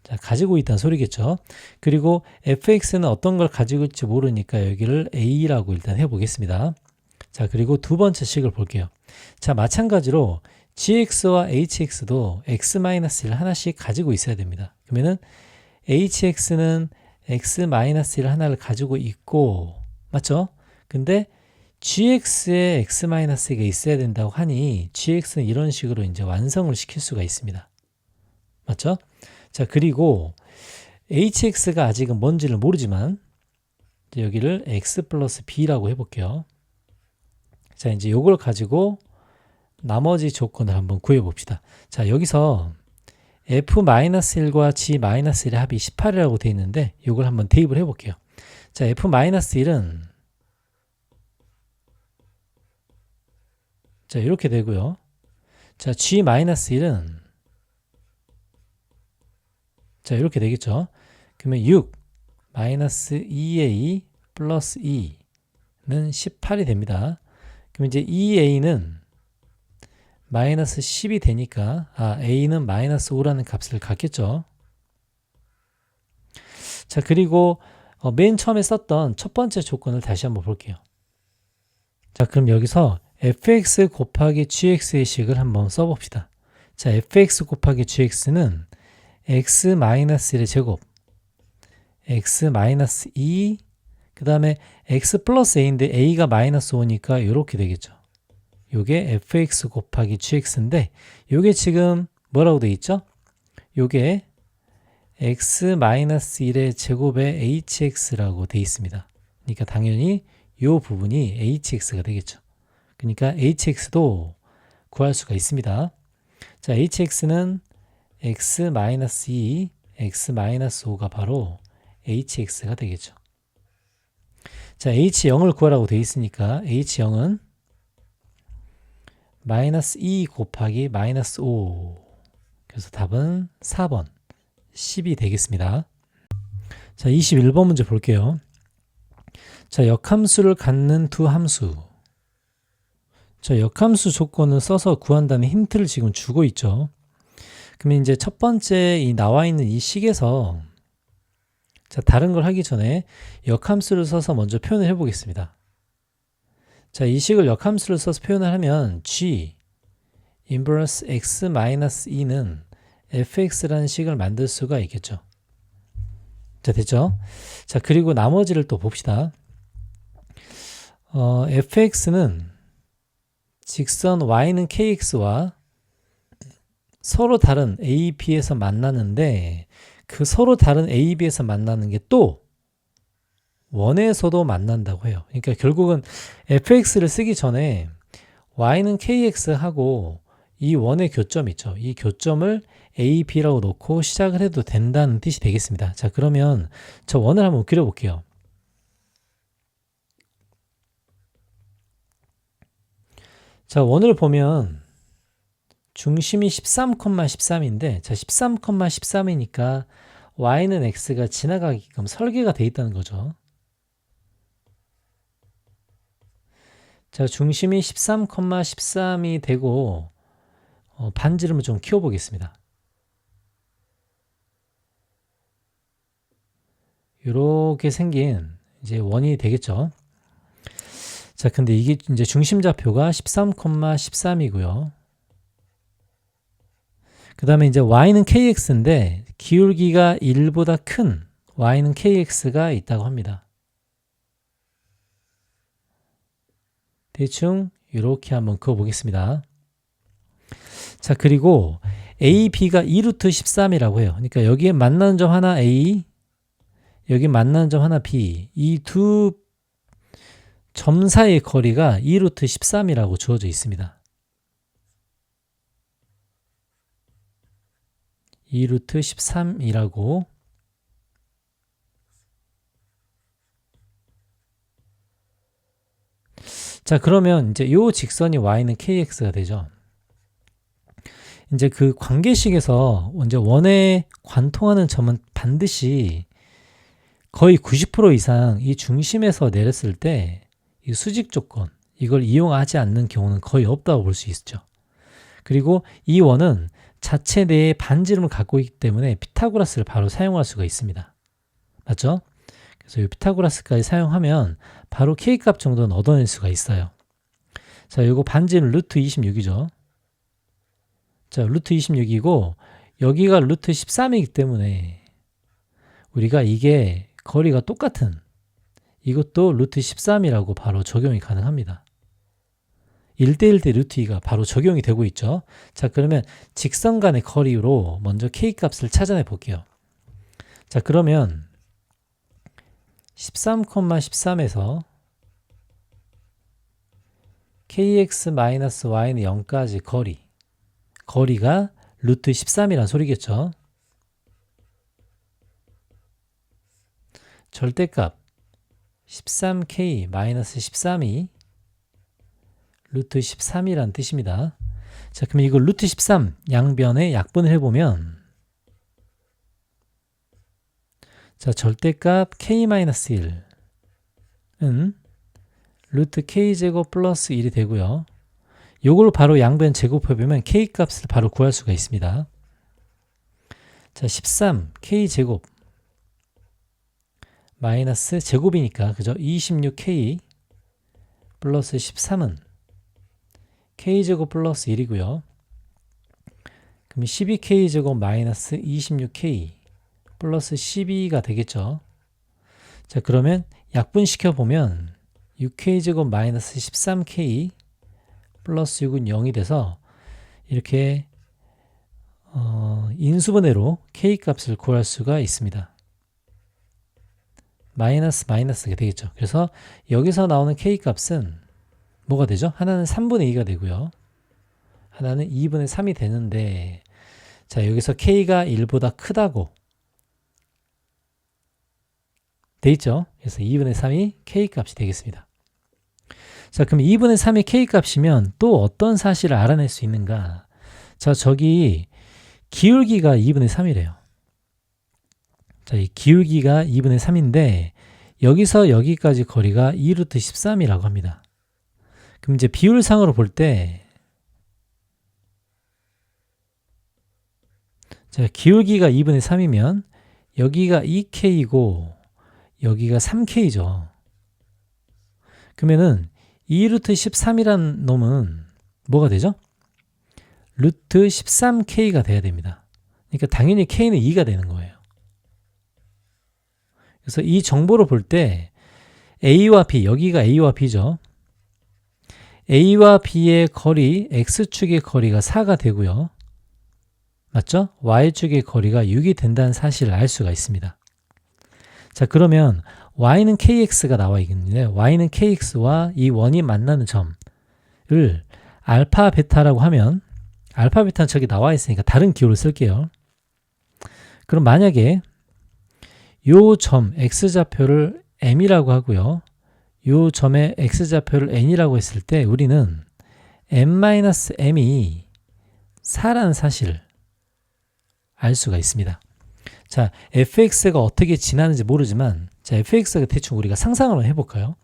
자, 가지고 있다는 소리겠죠. 그리고 fx는 어떤 걸 가지고 있을지 모르니까 여기를 a라고 일단 해보겠습니다. 자, 그리고 두 번째 식을 볼게요. 자, 마찬가지로 gx와 hx도 x-1을 하나씩 가지고 있어야 됩니다. 그러면은 hx는 x-1 하나를 가지고 있고, 맞죠? 근데 gx에 x-가 있어야 된다고 하니 gx는 이런 식으로 이제 완성을 시킬 수가 있습니다. 맞죠? 자, 그리고 hx가 아직은 뭔지를 모르지만 여기를 x 플러스 b라고 해볼게요. 자, 이제 요걸 가지고 나머지 조건을 한번 구해 봅시다. 자, 여기서 f-1과 g-1의 합이 18이라고 되어 있는데 요걸 한번 대입을 해 볼게요. 자, f-1은 자, 이렇게 되고요. 자, g-1은 자, 이렇게 되겠죠. 그러면 6 2a 플러스 2는 18이 됩니다. 그럼 이제 2a는 마이너스 10이 되니까 a는 마이너스 5라는 값을 갖겠죠. 자, 그리고 맨 처음에 썼던 첫 번째 조건을 다시 한번 볼게요. 자, 그럼 여기서 fx 곱하기 gx의 식을 한번 써봅시다. 자, fx 곱하기 gx는 x-1의 제곱 x-2 그 다음에 x 플러스 a인데 a가 마이너스 5니까 이렇게 되겠죠. 요게 fx 곱하기 gx인데 요게 지금 뭐라고 되어 있죠? 요게 x-1의 제곱에 hx라고 되어 있습니다. 그러니까 당연히 요 부분이 hx가 되겠죠. 그러니까 hx도 구할 수가 있습니다. 자, hx는 x-2, x-5가 바로 hx가 되겠죠. 자, h0을 구하라고 되어 있으니까 h0은 마이너스 2 곱하기 마이너스 5. 그래서 답은 4번 10이 되겠습니다. 자, 21번 문제 볼게요. 자, 역함수를 갖는 두 함수. 자, 역함수 조건을 써서 구한다는 힌트를 지금 주고 있죠. 그러면 이제 첫 번째 이 나와 있는 이 식에서 자, 다른 걸 하기 전에 역함수를 써서 먼저 표현을 해 보겠습니다. 자, 이 식을 역함수를 써서 표현을 하면 g 인버스 x-2는 fx라는 식을 만들 수가 있겠죠. 자, 됐죠? 자, 그리고 나머지를 또 봅시다. fx는 직선 y는 kx와 서로 다른 a, b에서 만나는데 그 서로 다른 a, b에서 만나는 게 또 원에서도 만난다고 해요. 그러니까 결국은 fx를 쓰기 전에 y는 kx하고 이 원의 교점 있죠. 이 교점을 a, b라고 놓고 시작을 해도 된다는 뜻이 되겠습니다. 자, 그러면 저 원을 한번 그려볼게요. 자, 원을 보면 중심이 13,13인데 자, 13,13이니까 y는 x가 지나가게끔 설계가 되어 있다는 거죠. 자, 중심이 13,13이 되고 반지름을 좀 키워보겠습니다. 이렇게 생긴 이제 원이 되겠죠. 자, 근데 이게 이제 중심 좌표가 13,13이고요. 그 다음에 이제 y는 kx인데 기울기가 1보다 큰 y는 kx가 있다고 합니다. 대충 이렇게 한번 그어보겠습니다. 자, 그리고 a, b가 2루트 13이라고 해요. 그러니까 여기에 만나는 점 하나 a, 여기 만나는 점 하나 b, 이 두 점 사이의 거리가 2루트 13이라고 주어져 있습니다. 2루트 13이라고. 자, 그러면 이제 요 직선이 y는 kx가 되죠. 이제 그 관계식에서 이제 원에 관통하는 점은 반드시 거의 90% 이상 이 중심에서 내렸을 때 이 수직 조건, 이걸 이용하지 않는 경우는 거의 없다고 볼 수 있죠. 그리고 이 원은 자체 내에 반지름을 갖고 있기 때문에 피타고라스를 바로 사용할 수가 있습니다. 맞죠? 그래서 이 피타고라스까지 사용하면 바로 k값 정도는 얻어낼 수가 있어요. 자, 이거 반지름 루트 26이죠. 자, 루트 26이고 여기가 루트 13이기 때문에 우리가 이게 거리가 똑같은 이것도 루트 13이라고 바로 적용이 가능합니다. 1대1 대 루트 2가 바로 적용이 되고 있죠. 자, 그러면 직선 간의 거리로 먼저 k값을 찾아내 볼게요. 자, 그러면 13,13에서 kx-y는 0까지 거리가 루트 13이란 소리겠죠. 절대값 13k-13이 루트 13이란 뜻입니다. 자, 그럼 이거 루트 13 양변에 약분을 해보면, 자, 절대값 k-1은 루트 k제곱 플러스 1이 되고요. 요걸 바로 양변 제곱해보면 k값을 바로 구할 수가 있습니다. 자, 13 k제곱 마이너스 제곱이니까, 그죠? 26k 플러스 13은 k제곱 플러스 1이고요. 그럼 12k제곱 마이너스 26k 플러스 12가 되겠죠. 자, 그러면 약분시켜보면 6k제곱 마이너스 13k 플러스 6은 0이 돼서 이렇게 인수분해로 k값을 구할 수가 있습니다. 마이너스가 되겠죠. 그래서 여기서 나오는 k값은 뭐가 되죠? 하나는 3분의 2가 되고요. 하나는 2분의 3이 되는데, 자, 여기서 k가 1보다 크다고 돼 있죠. 그래서 2분의 3이 k값이 되겠습니다. 자, 그럼 2분의 3이 k값이면 또 어떤 사실을 알아낼 수 있는가? 자, 저기 기울기가 2분의 3이래요. 자, 이 기울기가 2분의 3인데 여기서 여기까지 거리가 2루트 13이라고 합니다. 그럼 이제 비율상으로 볼 때, 자, 기울기가 2분의 3이면 여기가 2k이고 여기가 3k죠. 그러면은 2루트 13이란 놈은 뭐가 되죠? 루트 13k가 돼야 됩니다. 그러니까 당연히 k는 2가 되는 거예요. 그래서 이 정보를 볼 때 A와 B, 여기가 A와 B죠. A와 B의 거리, X축의 거리가 4가 되고요. 맞죠? Y축의 거리가 6이 된다는 사실을 알 수가 있습니다. 자, 그러면 Y는 KX가 나와 있는데 Y는 KX와 이 원이 만나는 점을 알파, 베타라고 하면, 알파, 베타는 저기 나와 있으니까 다른 기호를 쓸게요. 그럼 만약에 요 점 X좌표를 M이라고 하고요. 요 점의 X좌표를 N이라고 했을 때 우리는 M-M이 4라는 사실을 알 수가 있습니다. 자, fx가 어떻게 지나는지 모르지만, 자, fx가 대충 우리가 상상을 해볼까요?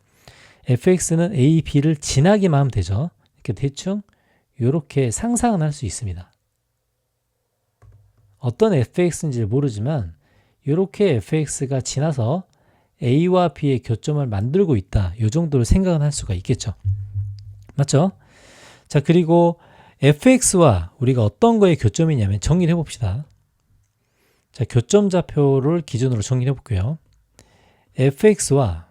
fx는 a, b를 지나기만 하면 되죠. 이렇게 대충 이렇게 상상은 할 수 있습니다. 어떤 fx인지를 모르지만 이렇게 fx가 지나서 a와 b의 교점을 만들고 있다. 이 정도로 생각은 할 수가 있겠죠. 맞죠? 자, 그리고 fx와 우리가 어떤 거의 교점이냐면 정리를 해봅시다. 자, 교점 좌표를 기준으로 정리해 볼게요. fx와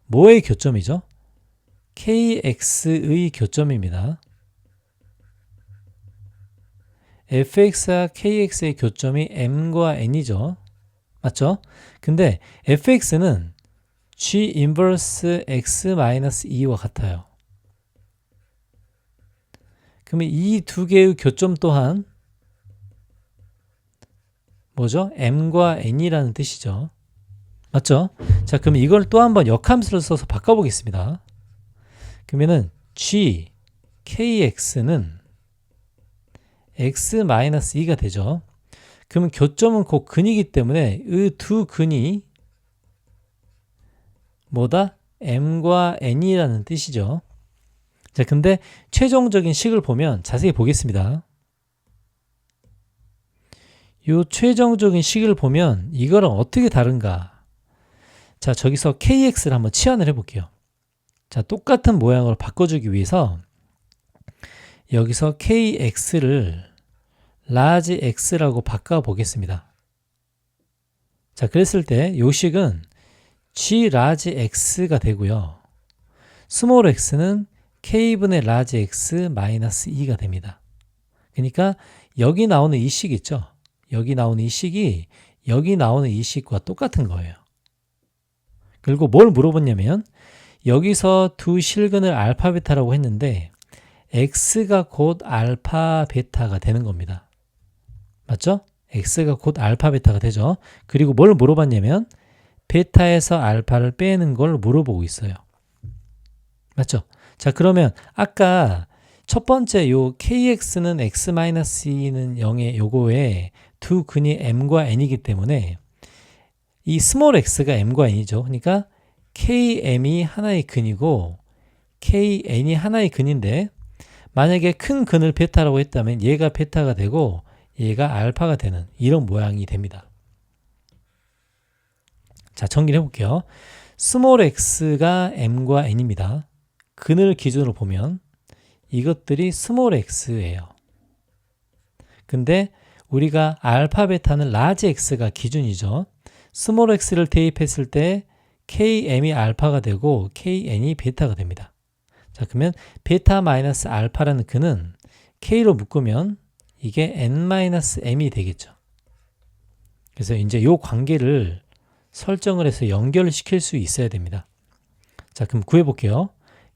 뭐의 교점이죠? kx의 교점입니다. fx와 kx의 교점이 m과 n이죠. 맞죠? 근데 fx는 g 인버스 x-2와 같아요. 그러면 이 두 개의 교점 또한 뭐죠? m과 n이라는 뜻이죠. 맞죠? 자, 그럼 이걸 또 한번 역함수를 써서 바꿔보겠습니다. 그러면은 g, kx는 x-2가 되죠. 그러면 교점은 곧 근이기 때문에 이 두 근이 뭐다? m과 n이라는 뜻이죠. 자, 근데 최종적인 식을 보면 자세히 보겠습니다. 이 최종적인 식을 보면 이거랑 어떻게 다른가? 자, 저기서 kx를 한번 치환을 해볼게요. 자, 똑같은 모양으로 바꿔주기 위해서 여기서 kx를 large x라고 바꿔보겠습니다. 자, 그랬을 때 이 식은 g large x가 되고요. small x는 k분의 large x 마이너스 2가 됩니다. 그러니까 여기 나오는 이 식 있죠? 여기 나오는 이 식이 여기 나오는 이 식과 똑같은 거예요. 그리고 뭘 물어봤냐면 여기서 두 실근을 알파 베타라고 했는데 x가 곧 알파 베타가 되는 겁니다. 맞죠? x가 곧 알파 베타가 되죠. 그리고 뭘 물어봤냐면 베타에서 알파를 빼는 걸 물어보고 있어요. 맞죠? 자, 그러면 아까 첫 번째 요 kx는 x-2는 0의 요거에 두 근이 m과 n이기 때문에 이 스몰 x가 m과 n이죠. 그러니까 km이 하나의 근이고 kn이 하나의 근인데 만약에 큰 근을 베타라고 했다면 얘가 베타가 되고 얘가 알파가 되는 이런 모양이 됩니다. 자, 정리를 해볼게요. 스몰 x가 m과 n입니다. 근을 기준으로 보면 이것들이 스몰 x예요. 근데 우리가 알파 베타는 라지 x가 기준이죠. 스몰 x를 대입했을 때 km이 알파가 되고 kn이 베타가 됩니다. 자, 그러면 베타 마이너스 알파라는 근은 k로 묶으면 이게 n-m이 되겠죠. 그래서 이제 이 관계를 설정을 해서 연결시킬 수 있어야 됩니다. 자, 그럼 구해볼게요.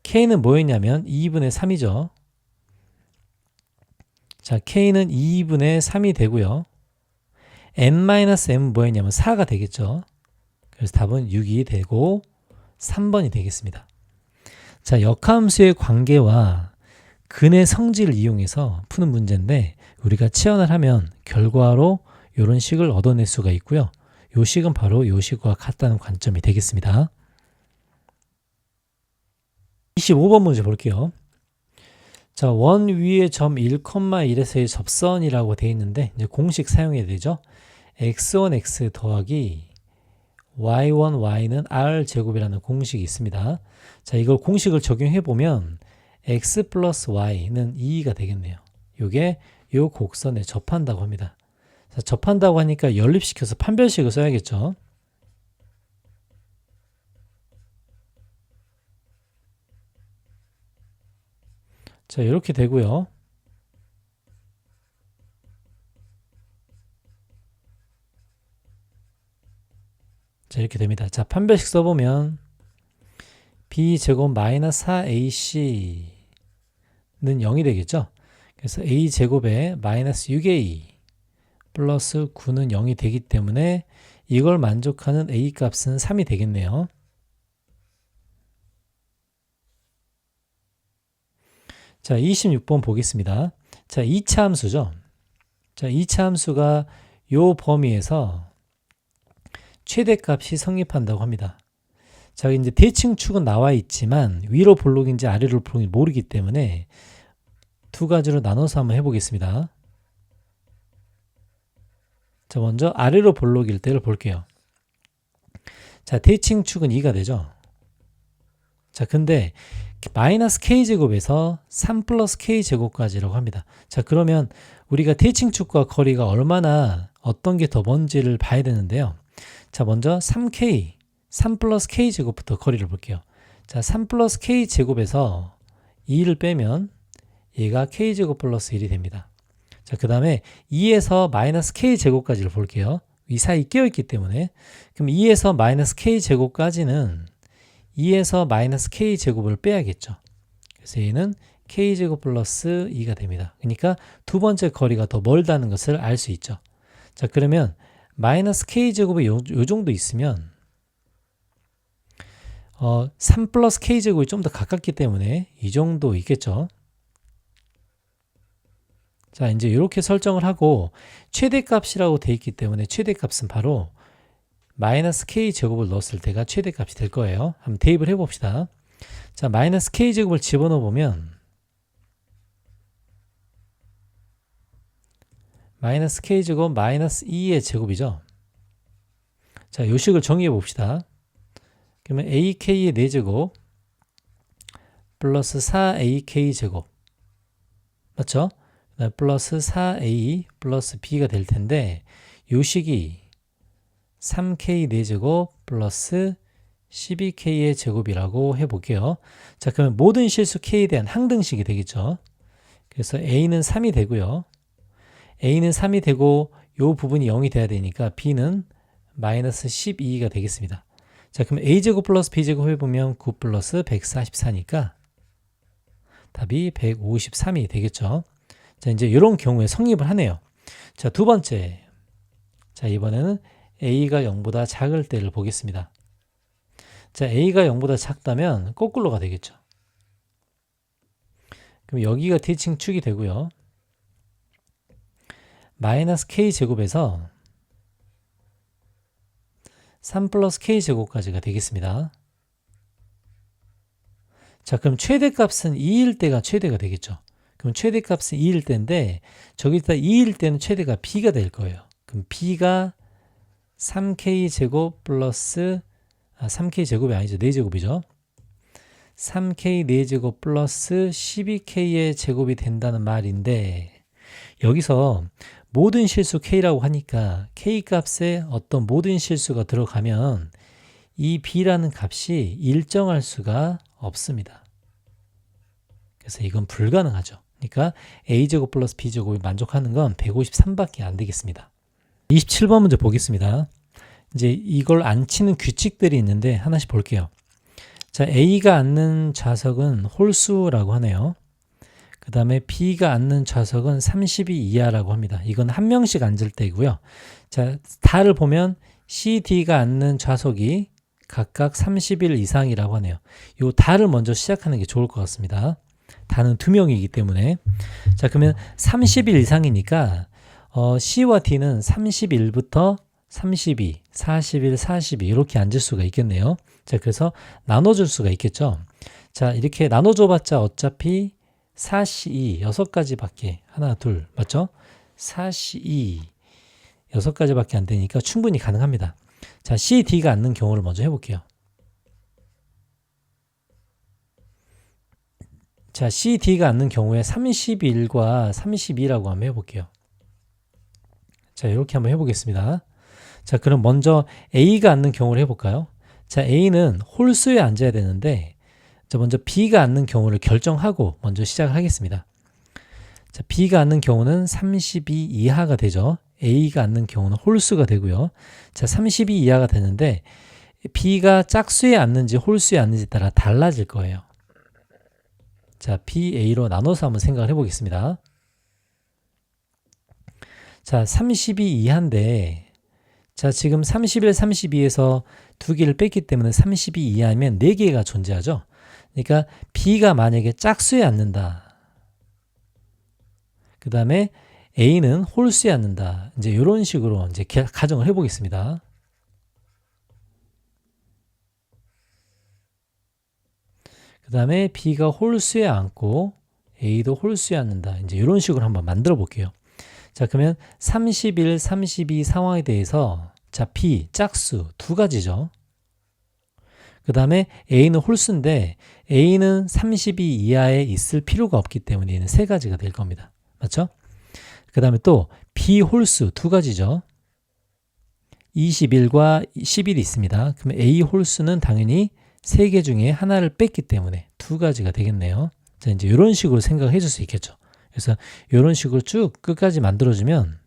k는 뭐였냐면 2분의 3이죠. 자, k는 2분의 3이 되고요. n-m은 뭐였냐면 4가 되겠죠. 그래서 답은 6이 되고 3번이 되겠습니다. 자, 역함수의 관계와 근의 성질을 이용해서 푸는 문제인데 우리가 치환을 하면 결과로 이런 식을 얻어낼 수가 있고요. 이 식은 바로 이 식과 같다는 관점이 되겠습니다. 25번 문제 볼게요. 자, 원 위에 점 1,1에서의 접선이라고 되어 있는데 이제 공식 사용해야 되죠. x1x 더하기 y1y는 r제곱이라는 공식이 있습니다. 자, 이걸 공식을 적용해 보면 x 플러스 y는 2가 되겠네요. 이게 이 곡선에 접한다고 합니다. 자, 접한다고 하니까 연립시켜서 판별식을 써야겠죠. 자, 이렇게 되고요. 자, 이렇게 됩니다. 자, 판별식 써보면 b제곱 마이너스 4ac는 0이 되겠죠. 그래서 a제곱에 마이너스 6a 플러스 9는 0이 되기 때문에 이걸 만족하는 a 값은 3이 되겠네요. 자, 26번 보겠습니다. 자, 2차 함수죠. 자, 2차 함수가 요 범위에서 최대값이 성립한다고 합니다. 자, 이제 대칭축은 나와 있지만 위로 볼록인지 아래로 볼록인지 모르기 때문에 두 가지로 나눠서 한번 해보겠습니다. 자, 먼저 아래로 볼록일 때를 볼게요. 자, 대칭축은 2가 되죠. 자, 근데 마이너스 k제곱에서 3 플러스 k제곱까지라고 합니다. 자, 그러면 우리가 대칭축과 거리가 얼마나 어떤 게 더 먼지를 봐야 되는데요. 자, 먼저 3k, 3 플러스 k제곱부터 거리를 볼게요. 자, 3 플러스 k제곱에서 2를 빼면 얘가 k제곱 플러스 1이 됩니다. 자, 그 다음에 2에서 마이너스 k제곱까지를 볼게요. 이 사이 끼어있기 때문에. 그럼 2에서 마이너스 k제곱까지는 2에서 마이너스 k제곱을 빼야겠죠. 그래서 얘는 k제곱 플러스 2가 됩니다. 그러니까 두 번째 거리가 더 멀다는 것을 알 수 있죠. 자, 그러면 마이너스 k제곱이 요 정도 있으면 3 플러스 k제곱이 좀 더 가깝기 때문에 이 정도 있겠죠. 자, 이제 이렇게 설정을 하고 최대값이라고 되어 있기 때문에 최대값은 바로 마이너스 k제곱을 넣었을 때가 최대값이 될 거예요. 한번 대입을 해봅시다. 자, 마이너스 k제곱을 집어넣어 보면 마이너스 k제곱 마이너스 2의 제곱이죠. 자, 이 식을 정의해 봅시다. 그러면 ak의 4제곱 플러스 4ak제곱 맞죠? 플러스 4a 플러스 b가 될 텐데 이 식이 3k 4제곱 플러스 12k의 제곱이라고 해볼게요. 자, 그러면 모든 실수 k에 대한 항등식이 되겠죠. 그래서 a는 3이 되고요. a는 3이 되고 이 부분이 0이 돼야 되니까 b는 마이너스 12가 되겠습니다. 자, 그럼 a제곱 플러스 b제곱 해보면 9 플러스 144니까 답이 153이 되겠죠. 자, 이제 이런 경우에 성립을 하네요. 자, 두 번째. 자, 이번에는 a가 0보다 작을 때를 보겠습니다. 자, a가 0보다 작다면 거꾸로가 되겠죠. 그럼 여기가 대칭축이 되고요. 마이너스 k제곱에서 3 플러스 k제곱까지가 되겠습니다. 자, 그럼 최대값은 2일 때가 최대가 되겠죠. 그럼 최대값은 2일 때인데 저기다 2일 때는 최대가 b가 될 거예요. 그럼 b가 3k제곱 플러스 3k제곱이 아니죠. 4제곱이죠. 3k 4제곱 플러스 12k의 제곱이 된다는 말인데 여기서 모든 실수 k라고 하니까 k 값에 어떤 모든 실수가 들어가면 이 b라는 값이 일정할 수가 없습니다. 그래서 이건 불가능하죠. 그러니까 a제곱 플러스 b제곱이 만족하는 건 153밖에 안 되겠습니다. 27번 문제 보겠습니다. 이제 이걸 안 치는 규칙들이 있는데 하나씩 볼게요. 자, a가 앉는 좌석은 홀수라고 하네요. 그 다음에 b가 앉는 좌석은 30이 이하라고 합니다. 이건 한 명씩 앉을 때이고요. 자, 다를 보면 c, d가 앉는 좌석이 각각 30일 이상이라고 하네요. 이 다를 먼저 시작하는 게 좋을 것 같습니다. 다는 두 명이기 때문에. 자, 그러면 30일 이상이니까 C와 D는 31부터 32, 41, 42 이렇게 앉을 수가 있겠네요. 자, 그래서 나눠줄 수가 있겠죠. 자, 이렇게 나눠줘봤자 어차피 4C2, 6가지밖에 하나, 둘, 맞죠? 4C2, 6가지밖에 안 되니까 충분히 가능합니다. 자, C, D가 앉는 경우를 먼저 해볼게요. 자, C, D가 앉는 경우에 31과 32라고 한번 해볼게요. 자, 이렇게 한번 해보겠습니다. 자, 그럼 먼저 A가 앉는 경우를 해볼까요? 자, A는 홀수에 앉아야 되는데 자, 먼저 B가 앉는 경우를 결정하고 먼저 시작을 하겠습니다. 자, B가 앉는 경우는 32 이하가 되죠. A가 앉는 경우는 홀수가 되고요. 자, 32 이하가 되는데 B가 짝수에 앉는지 홀수에 앉는지 따라 달라질 거예요. 자, B, A로 나눠서 한번 생각을 해보겠습니다. 자, 32 이하인데 자, 지금 31, 32에서 두 개를 뺐기 때문에 32 이하면 4개가 존재하죠. 그러니까 B가 만약에 짝수에 앉는다. 그 다음에 A는 홀수에 앉는다. 이제 이런 식으로 이제 가정을 해보겠습니다. 그 다음에 B가 홀수에 앉고 A도 홀수에 앉는다. 이제 이런 식으로 한번 만들어 볼게요. 자, 그러면 31, 32 상황에 대해서 자, B, 짝수 두 가지죠. 그 다음에 A는 홀수인데 A는 32 이하에 있을 필요가 없기 때문에 얘는 세 가지가 될 겁니다. 맞죠? 그 다음에 또 B 홀수 두 가지죠. 21과 11이 있습니다. 그럼 A 홀수는 당연히 세 개 중에 하나를 뺐기 때문에 두 가지가 되겠네요. 자, 이제 이런 식으로 생각해 줄 수 있겠죠. 그래서 이런 식으로 쭉 끝까지 만들어주면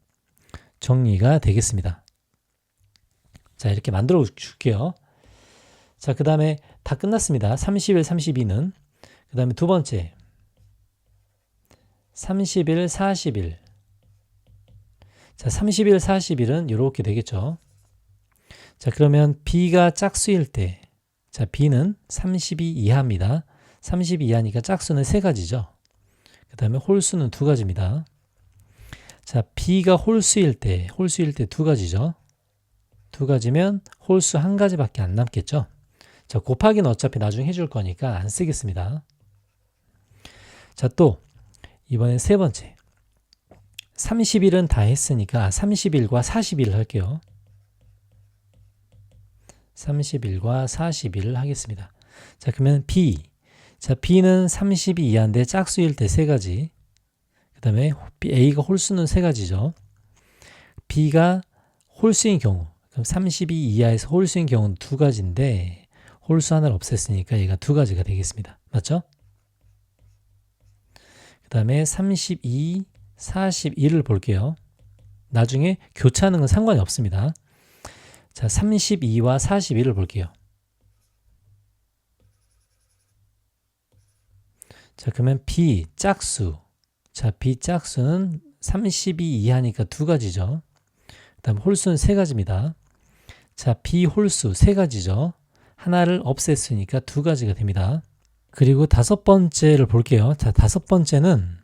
정리가 되겠습니다. 자, 이렇게 만들어 줄게요. 자, 그 다음에 다 끝났습니다. 31, 32는. 그 다음에 두 번째 31, 41. 자, 31, 41은 이렇게 되겠죠. 자, 그러면 B가 짝수일 때 자, B는 32 이하입니다. 32 이하니까 짝수는 세 가지죠. 그 다음에 홀수는 두 가지입니다. 자, B가 홀수일 때 두 가지죠. 두 가지면 홀수 한 가지밖에 안 남겠죠. 자, 곱하기는 어차피 나중에 해줄 거니까 안 쓰겠습니다. 자, 또 이번엔 세 번째 30일은 다 했으니까 30일과 40일을 할게요. 30일과 40일을 하겠습니다. 자, 그러면 B. 자, B는 32 이하인데 짝수일 때 세 가지. 그 다음에 A가 홀수는 세 가지죠. B가 홀수인 경우. 그럼 32 이하에서 홀수인 경우는 두 가지인데 홀수 하나를 없앴으니까 얘가 두 가지가 되겠습니다. 맞죠? 그 다음에 32, 41을 볼게요. 나중에 교차하는 건 상관이 없습니다. 자, 32와 41을 볼게요. 자, 그러면 B 짝수. 자, B 짝수는 32 이하니까 두 가지죠. 그 다음 홀수는 세 가지입니다. 자, B 홀수 세 가지죠. 하나를 없앴으니까 두 가지가 됩니다. 그리고 다섯 번째를 볼게요. 자, 다섯 번째는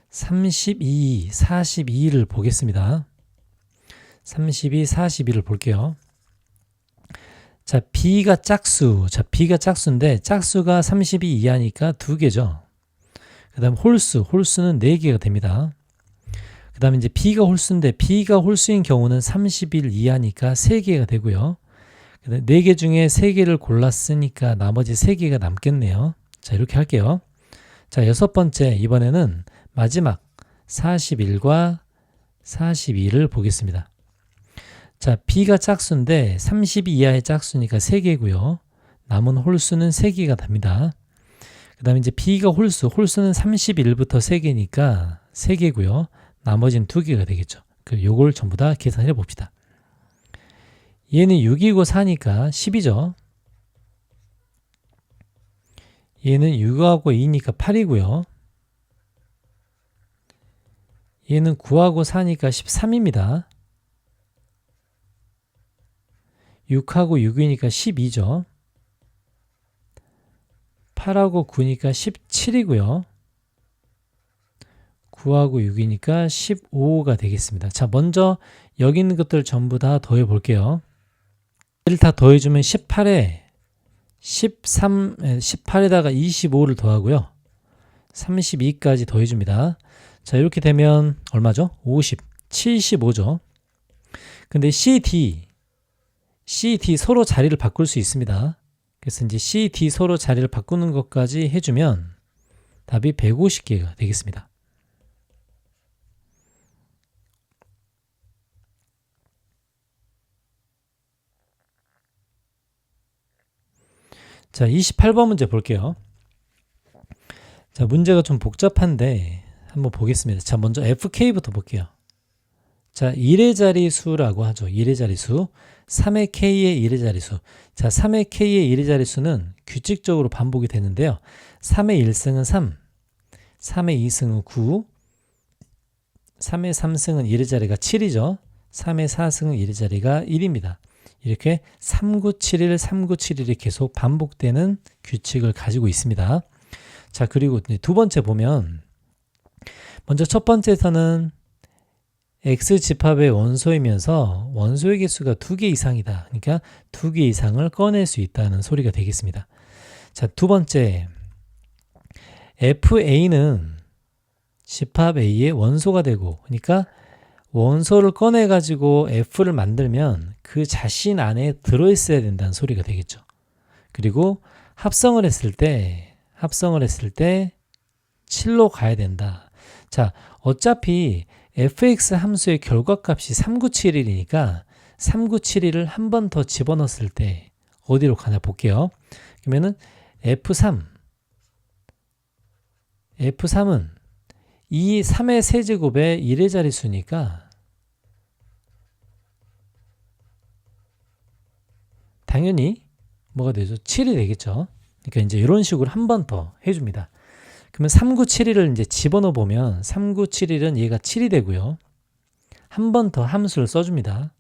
32, 42를 보겠습니다. 32, 42를 볼게요. 자, B가 짝수. 자, B가 짝수인데 짝수가 32 이하니까 두 개죠. 그 다음 홀수는 4개가 됩니다. 그 다음에 이제 B가 홀수인데 B가 홀수인 경우는 31 이하니까 3개가 되고요. 4개 중에 3개를 골랐으니까 나머지 3개가 남겠네요. 자, 이렇게 할게요. 자, 여섯 번째 이번에는 마지막 41과 42를 보겠습니다. 자, B가 짝수인데 32 이하의 짝수니까 3개고요. 남은 홀수는 3개가 됩니다. 그 다음에 이제 B가 홀수는 31부터 3개니까 3개고요. 나머지는 2개가 되겠죠. 요걸 전부 다 계산해 봅시다. 얘는 6이고 4니까 10이죠. 얘는 6하고 2니까 8이고요. 얘는 9하고 4니까 13입니다. 6하고 6이니까 12죠. 8하고 9니까 17이고요. 9하고 6이니까 15가 되겠습니다. 자, 먼저 여기 있는 것들 전부 다 더해 볼게요. 얘를 다 더해주면 18에다가 25를 더하고요. 32까지 더해줍니다. 자, 이렇게 되면 얼마죠? 50, 75죠. 근데 CD 서로 자리를 바꿀 수 있습니다. 그래서 이제 CD 서로 자리를 바꾸는 것까지 해주면 답이 150개가 되겠습니다. 자, 28번 문제 볼게요. 자, 문제가 좀 복잡한데 한번 보겠습니다. 자, 먼저 FK부터 볼게요. 자, 1의 자리수라고 하죠. 1의 자리수. 3의 K의 1의 자리수. 자, 3의 K의 1의 자리수는 규칙적으로 반복이 되는데요. 3의 1승은 3, 3의 2승은 9, 3의 3승은 1의 자리가 7이죠. 3의 4승은 1의 자리가 1입니다. 이렇게 3971, 3971이 계속 반복되는 규칙을 가지고 있습니다. 자, 그리고 두 번째 보면 먼저 첫 번째에서는 X집합의 원소이면서 원소의 개수가 2개 이상이다. 그러니까 2개 이상을 꺼낼 수 있다는 소리가 되겠습니다. 자, 두 번째 FA는 집합 A의 원소가 되고, 그러니까 원소를 꺼내 가지고 F를 만들면 그 자신 안에 들어있어야 된다는 소리가 되겠죠. 그리고 합성을 했을 때 7로 가야 된다. 자, 어차피 fx 함수의 결과값이 3971이니까 3971을 한 번 더 집어넣었을 때 어디로 가나 볼게요. 그러면은 F3은 이 3의 세제곱의 1의 자릿수니까 당연히 뭐가 되죠? 7이 되겠죠. 그러니까 이제 이런 식으로 한 번 더 해줍니다. 그러면 3971을 이제 집어넣어 보면 3971은 얘가 7이 되고요. 한 번 더 함수를 써줍니다.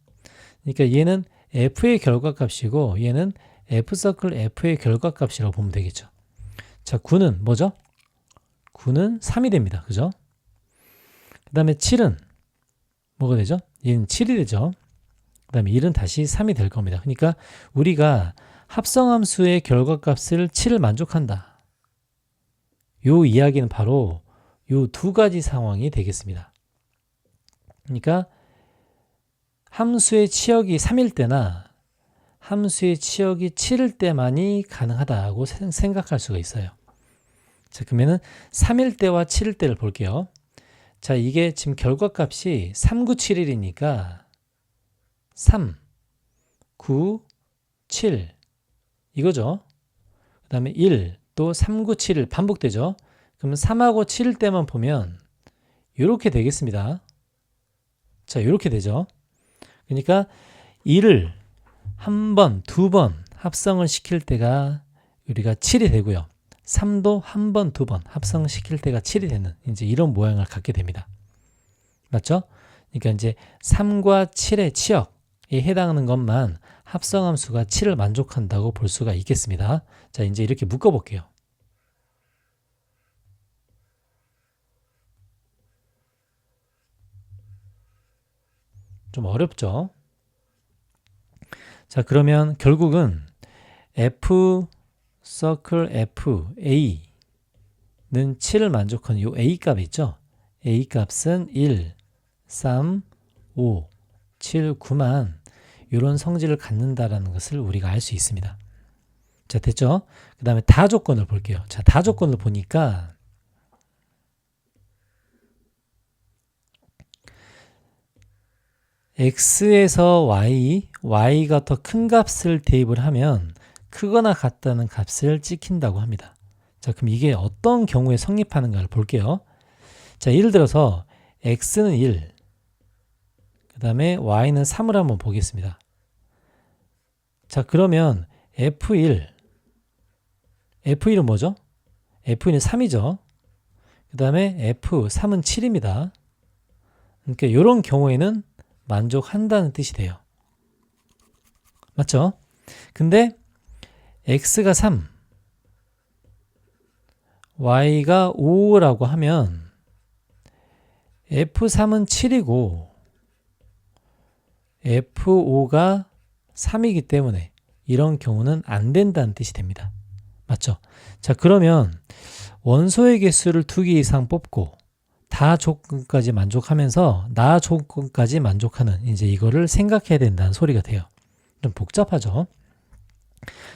그러니까 얘는 f의 결과값이고 얘는 f서클 f의 결과값이라고 보면 되겠죠. 자, 9는 뭐죠? 9는 3이 됩니다. 그죠? 그 다음에 7은 뭐가 되죠? 얘는 7이 되죠. 그 다음에 1은 다시 3이 될 겁니다. 그러니까 우리가 합성함수의 결과값을 7을 만족한다. 요 이야기는 바로 요 두 가지 상황이 되겠습니다. 그러니까 함수의 치역이 3일 때나 함수의 치역이 7일 때만이 가능하다고 생각할 수가 있어요. 자, 그러면은 3일 때와 7일 때를 볼게요. 자, 이게 지금 결과값이 3971이니까 3, 9, 7 이거죠. 그 다음에 1, 또 3971 반복되죠. 그러면 3하고 7일 때만 보면 이렇게 되겠습니다. 자, 이렇게 되죠. 그러니까 1을 한 번, 두 번 합성을 시킬 때가 우리가 7이 되고요. 3도 한 번, 두 번 합성시킬 때가 7이 되는 이제 이런 모양을 갖게 됩니다. 맞죠? 그러니까 이제 3과 7의 치역에 해당하는 것만 합성함수가 7을 만족한다고 볼 수가 있겠습니다. 자, 이제 이렇게 묶어 볼게요. 좀 어렵죠? 자, 그러면 결국은 F 서클 F A는 7을 만족하는 요 A 값 있죠? A 값은 1, 3, 5, 7, 9만 이런 성질을 갖는다라는 것을 우리가 알 수 있습니다. 자, 됐죠? 그 다음에 다 조건을 볼게요. 자, 다 조건을 보니까 x에서 y가 더 큰 값을 대입을 하면 크거나 같다는 값을 찍힌다고 합니다. 자, 그럼 이게 어떤 경우에 성립하는가를 볼게요. 자, 예를 들어서 x는 1, 그 다음에 y는 3을 한번 보겠습니다. 자, 그러면 f1은 뭐죠? f1은 3이죠. 그 다음에 f3은 7입니다. 그러니까 이런 경우에는 만족한다는 뜻이 돼요. 맞죠? 근데 x가 3, y가 5라고 하면 f3은 7이고 f5가 3이기 때문에 이런 경우는 안 된다는 뜻이 됩니다. 맞죠? 자, 그러면 원소의 개수를 2개 이상 뽑고 다 조건까지 만족하면서 나 조건까지 만족하는 이제 이거를 생각해야 된다는 소리가 돼요. 좀 복잡하죠?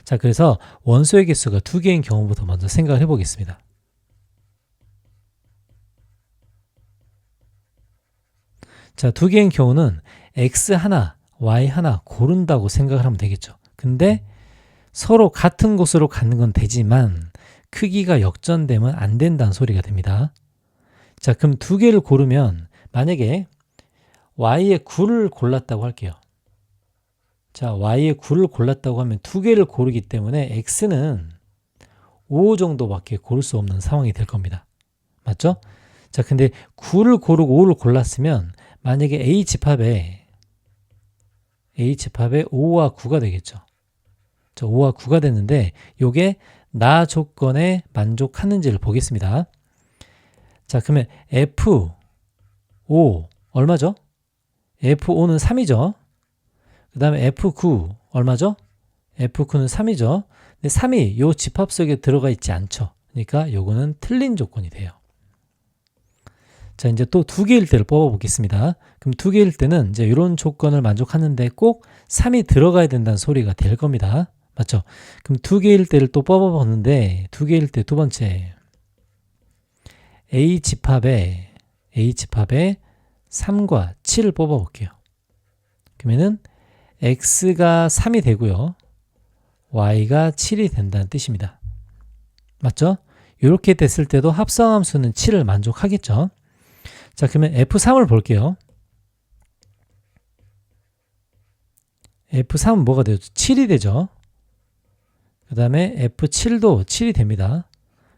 자, 그래서 원소의 개수가 2개인 경우부터 먼저 생각을 해보겠습니다. 자, 2개인 경우는 x 하나, y 하나 고른다고 생각을 하면 되겠죠. 근데 서로 같은 곳으로 가는 건 되지만 크기가 역전되면 안 된다는 소리가 됩니다. 자, 그럼 2개를 고르면 만약에 y의 9를 골랐다고 할게요. 자, y의 9를 골랐다고 하면 2개를 고르기 때문에 x는 5 정도밖에 고를 수 없는 상황이 될 겁니다. 맞죠? 자, 근데 9를 고르고 5를 골랐으면 만약에 A 집합에 5와 9가 되겠죠. 자, 5와 9가 됐는데 요게 나 조건에 만족하는지를 보겠습니다. 자, 그러면 F5 얼마죠? F5는 3이죠. 그 다음에 F9 얼마죠? F9는 3이죠. 근데 3이 요 집합 속에 들어가 있지 않죠. 그러니까 요거는 틀린 조건이 돼요. 자, 이제 또 2개일 때를 뽑아 보겠습니다. 그럼 2개일 때는 이제 이런 조건을 만족하는데 꼭 3이 들어가야 된다는 소리가 될 겁니다. 맞죠? 그럼 2개일 때를 또 뽑아 보는데 2개일 때 두 번째 A 집합에 3과 7을 뽑아 볼게요. 그러면은 x가 3이 되고요. y가 7이 된다는 뜻입니다. 맞죠? 이렇게 됐을 때도 합성함수는 7을 만족하겠죠. 자, 그러면 F3을 볼게요. F3은 뭐가 되죠? 7이 되죠. 그 다음에 F7도 7이 됩니다.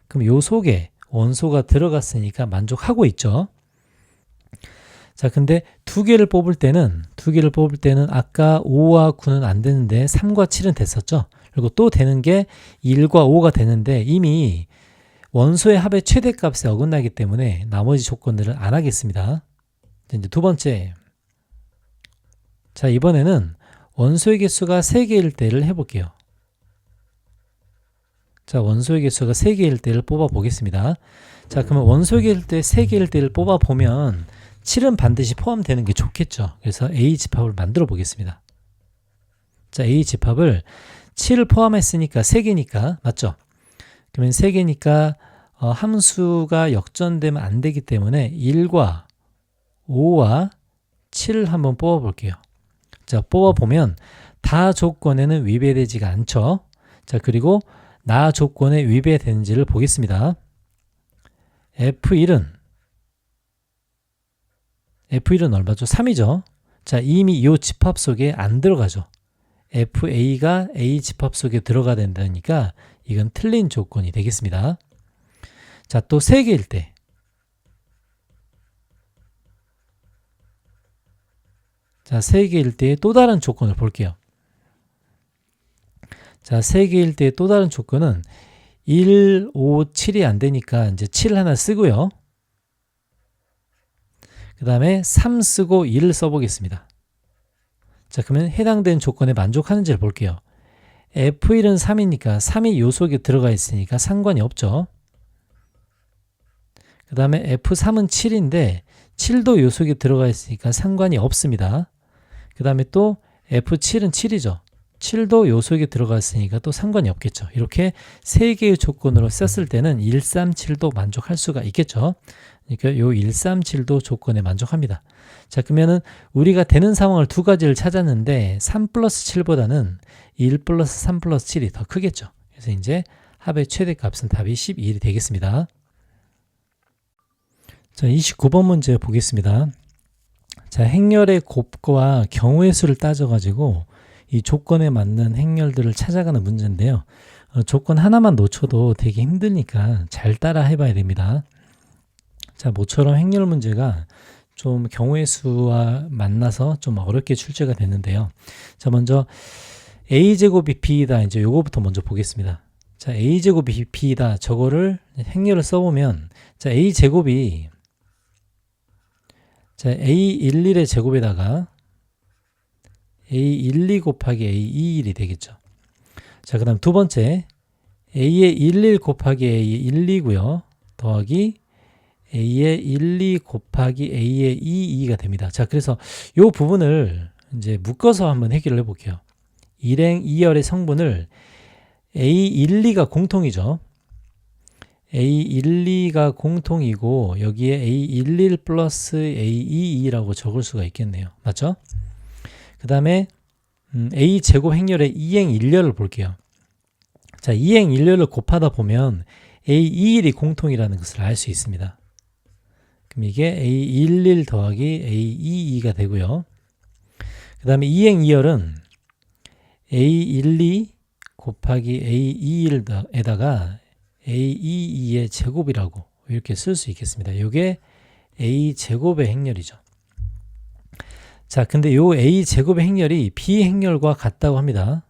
그럼 요 속에 원소가 들어갔으니까 만족하고 있죠. 자, 근데 2개를 뽑을 때는 아까 5와 9는 안 되는데 3과 7은 됐었죠. 그리고 또 되는 게 1과 5가 되는데 이미 원소의 합의 최대값에 어긋나기 때문에 나머지 조건들을 안 하겠습니다. 이제 두 번째. 자, 이번에는 원소의 개수가 3개일 때를 해볼게요. 자, 원소의 개수가 3개일 때를 뽑아 보겠습니다. 자, 그러면 원소의 개수 3개일 때를 뽑아 보면 7은 반드시 포함되는 게 좋겠죠. 그래서 A 집합을 만들어 보겠습니다. 자, A 집합을 7을 포함했으니까 3개니까 맞죠? 그러면 3개니까 함수가 역전되면 안 되기 때문에 1과 5와 7을 한번 뽑아 볼게요. 자, 뽑아 보면 다 조건에는 위배되지가 않죠. 자, 그리고 나 조건에 위배되는지를 보겠습니다. F1은 얼마죠? 3이죠. 자, 이미 이 집합 속에 안 들어가죠. FA가 A 집합 속에 들어가야 된다니까 이건 틀린 조건이 되겠습니다. 자, 또 3개일 때. 자, 3개일 때의 또 다른 조건을 볼게요. 자, 3개일 때의 또 다른 조건은 1, 5, 7이 안 되니까 이제 7 하나 쓰고요. 그 다음에 3 쓰고 1을 써보겠습니다. 자, 그러면 해당된 조건에 만족하는지를 볼게요. F1은 3이니까 3이 요 속에 들어가 있으니까 상관이 없죠. 그 다음에 F3은 7인데 7도 요 속에 들어가 있으니까 상관이 없습니다. 그 다음에 또 F7은 7이죠. 7도 요 속에 들어가 있으니까 또 상관이 없겠죠. 이렇게 3개의 조건으로 썼을 때는 137도 만족할 수가 있겠죠. 그러니까 요 137도 조건에 만족합니다. 자, 그러면은 우리가 되는 상황을 2가지를 찾았는데 3 플러스 7보다는 1 플러스 3 플러스 7이 더 크겠죠. 그래서 이제 합의 최대값은 답이 12일이 되겠습니다. 자, 29번 문제 보겠습니다. 자, 행렬의 곱과 경우의 수를 따져가지고 이 조건에 맞는 행렬들을 찾아가는 문제인데요. 조건 하나만 놓쳐도 되게 힘드니까 잘 따라 해봐야 됩니다. 자, 모처럼 행렬 문제가 좀 경우의 수와 만나서 좀 어렵게 출제가 됐는데요. 자, 먼저 a제곱이 b이다. 이제 요거부터 먼저 보겠습니다. 자, a제곱이 b이다. 저거를 행렬을 써보면, 자, a제곱이, 자, a11의 제곱에다가 a12 곱하기 a21이 되겠죠. 자, 그 다음 두 번째, a의 11 곱하기 a의 12고요. 더하기 a의 12 곱하기 a의 22가 됩니다. 자, 그래서 이 부분을 이제 묶어서 한번 해결을 해볼게요. 일행 2열의 성분을 a12가 공통이죠. a12가 공통이고 여기에 a11 플러스 a22라고 적을 수가 있겠네요. 맞죠? 그 다음에 a제곱 행렬의 2행 1열을 볼게요. 자, 2행 1열을 곱하다 보면 a21이 공통이라는 것을 알 수 있습니다. 그럼 이게 a11 더하기 a22가 되고요. 그 다음에 2행 2열은 a12 곱하기 a21에다가 a22의 제곱이라고 이렇게 쓸 수 있겠습니다. 이게 a제곱의 행렬이죠. 자, 근데 요 a제곱의 행렬이 b행렬과 같다고 합니다.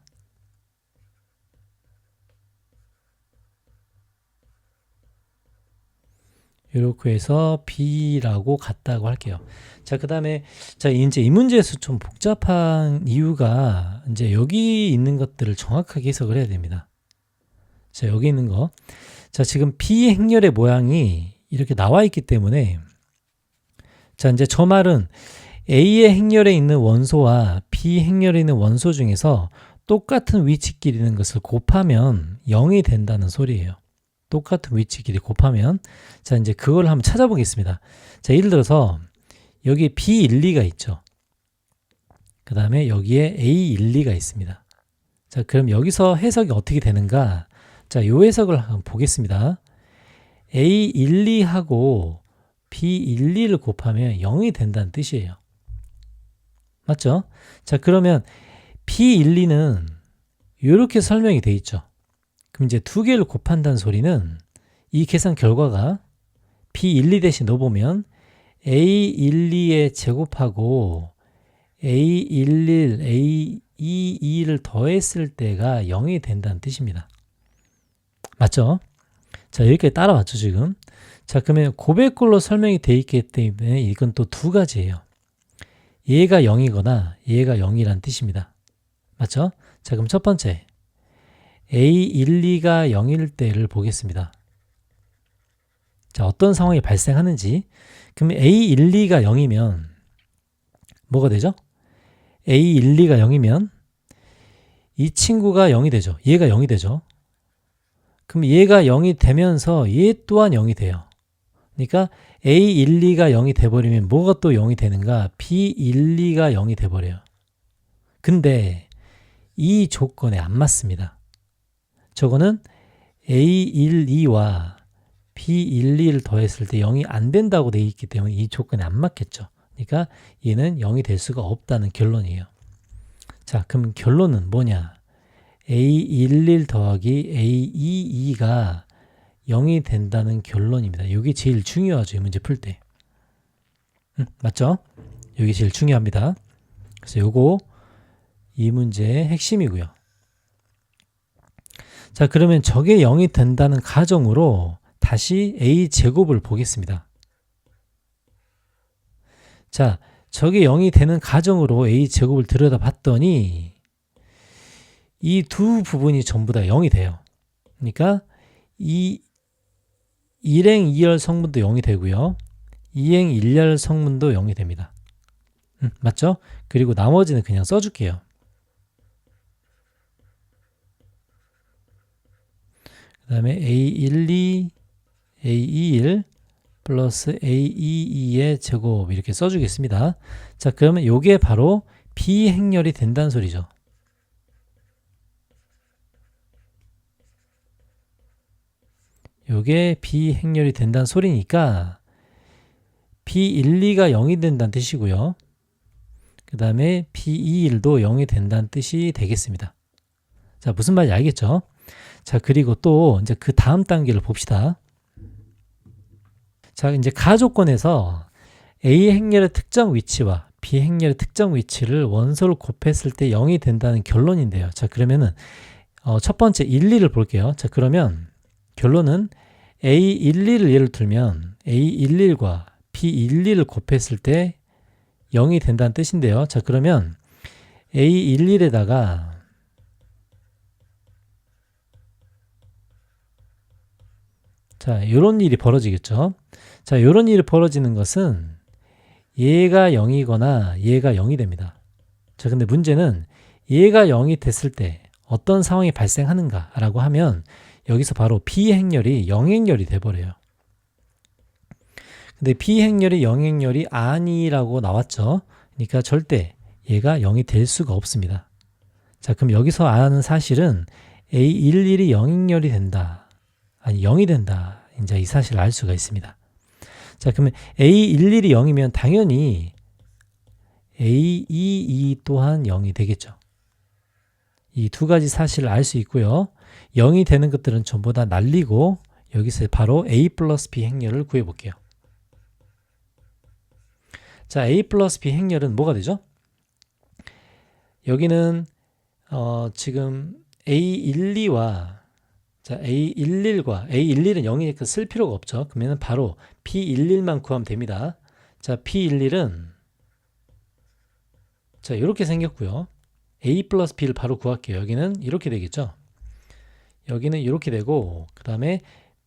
이렇게 해서 b라고 같다고 할게요. 자, 그 다음에, 자, 이제 이 문제에서 좀 복잡한 이유가 이제 여기 있는 것들을 정확하게 해석을 해야 됩니다. 자, 여기 있는 거. 자, 지금 b행렬의 모양이 이렇게 나와 있기 때문에, 자, 이제 저 말은 A의 행렬에 있는 원소와 B행렬에 있는 원소 중에서 똑같은 위치끼리 있는 것을 곱하면 0이 된다는 소리예요. 똑같은 위치끼리 곱하면. 자, 이제 그걸 한번 찾아보겠습니다. 자, 예를 들어서 여기 B12가 있죠. 그 다음에 여기에 A12가 있습니다. 자, 그럼 여기서 해석이 어떻게 되는가? 자, 요 해석을 한번 보겠습니다. A12하고 B12를 곱하면 0이 된다는 뜻이에요. 맞죠? 자, 그러면 B12는 이렇게 설명이 돼 있죠. 그럼 이제 두 개를 곱한다는 소리는 이 계산 결과가 B12 대신 넣어보면 A12의 제곱하고 A11, A22를 더했을 때가 0이 된다는 뜻입니다. 맞죠? 자, 여기까지 따라왔죠, 지금. 자, 그러면 고백글로 설명이 돼 있기 때문에 이건 또 두 가지예요. 얘가 0이거나 얘가 0이란 뜻입니다. 맞죠? 자, 그럼 첫 번째 A12가 0일 때를 보겠습니다. 자, 어떤 상황이 발생하는지. 그럼 A12가 0이면 뭐가 되죠? A12가 0이면 이 친구가 0이 되죠. 얘가 0이 되죠. 그럼 얘가 0이 되면서 얘 또한 0이 돼요. 그러니까 A12가 0이 돼버리면 뭐가 또 0이 되는가? B12가 0이 돼버려요. 근데 이 조건에 안 맞습니다. 저거는 A12와 B12를 더했을 때 0이 안 된다고 되어 있기 때문에 이 조건에 안 맞겠죠. 그러니까 얘는 0이 될 수가 없다는 결론이에요. 자, 그럼 결론은 뭐냐? A11 더하기 A22가 0이 된다는 결론입니다. 이게 제일 중요하죠. 이 문제 풀 때. 맞죠? 이게 제일 중요합니다. 그래서 요거 이 문제의 핵심이고요. 자, 그러면 저게 0이 된다는 가정으로 다시 A제곱을 보겠습니다. 자, 저게 0이 되는 가정으로 A제곱을 들여다봤더니 이 두 부분이 전부 다 0이 돼요. 그러니까 이 1행 2열 성분도 0이 되고요. 2행 1열 성분도 0이 됩니다. 맞죠? 그리고 나머지는 그냥 써줄게요. 그 다음에 A12, A21 플러스 A22의 제곱 이렇게 써주겠습니다. 자, 그러면 이게 바로 비행렬이 된다는 소리죠. 요게 비행렬이 된다는 소리니까 B12가 0이 된다는 뜻이고요. 그 다음에 B21도 0이 된다는 뜻이 되겠습니다. 자, 무슨 말인지 알겠죠? 자, 그리고 또 이제 그 다음 단계를 봅시다. 자, 이제 가조건에서 A 행렬의 특정 위치와 B 행렬의 특정 위치를 원소를 곱했을 때 0이 된다는 결론인데요. 자, 그러면은 첫 번째 1, 2를 볼게요. 자, 그러면 결론은 A11을 예를 들면 A11과 B11을 곱했을 때 0이 된다는 뜻인데요. 자, 그러면 A11에다가 자, 이런 일이 벌어지겠죠. 자, 이런 일이 벌어지는 것은 얘가 0이거나 얘가 0이 됩니다. 자, 근데 문제는 얘가 0이 됐을 때 어떤 상황이 발생하는가라고 하면 여기서 바로 B행렬이 0행렬이 돼버려요. 근데 B행렬이 0행렬이 아니라고 나왔죠. 그러니까 절대 얘가 0이 될 수가 없습니다. 자, 그럼 여기서 아는 사실은 A11이 0행렬이 된다. 아니 0이 된다. 이제 이 사실을 알 수가 있습니다. 자, 그러면 A11이 0이면 당연히 A22 또한 0이 되겠죠. 이 두 가지 사실을 알 수 있고요. 0이 되는 것들은 전부 다 날리고 여기서 바로 A 플러스 B 행렬을 구해볼게요. 자, A 플러스 B 행렬은 뭐가 되죠? 여기는 지금 A12와 자, A11과 A11은 0이니까 쓸 필요가 없죠. 그러면 바로 P11만 구하면 됩니다. 자, P11은 자, 이렇게 생겼고요. A 플러스 B를 바로 구할게요. 여기는 이렇게 되겠죠. 여기는 이렇게 되고 그 다음에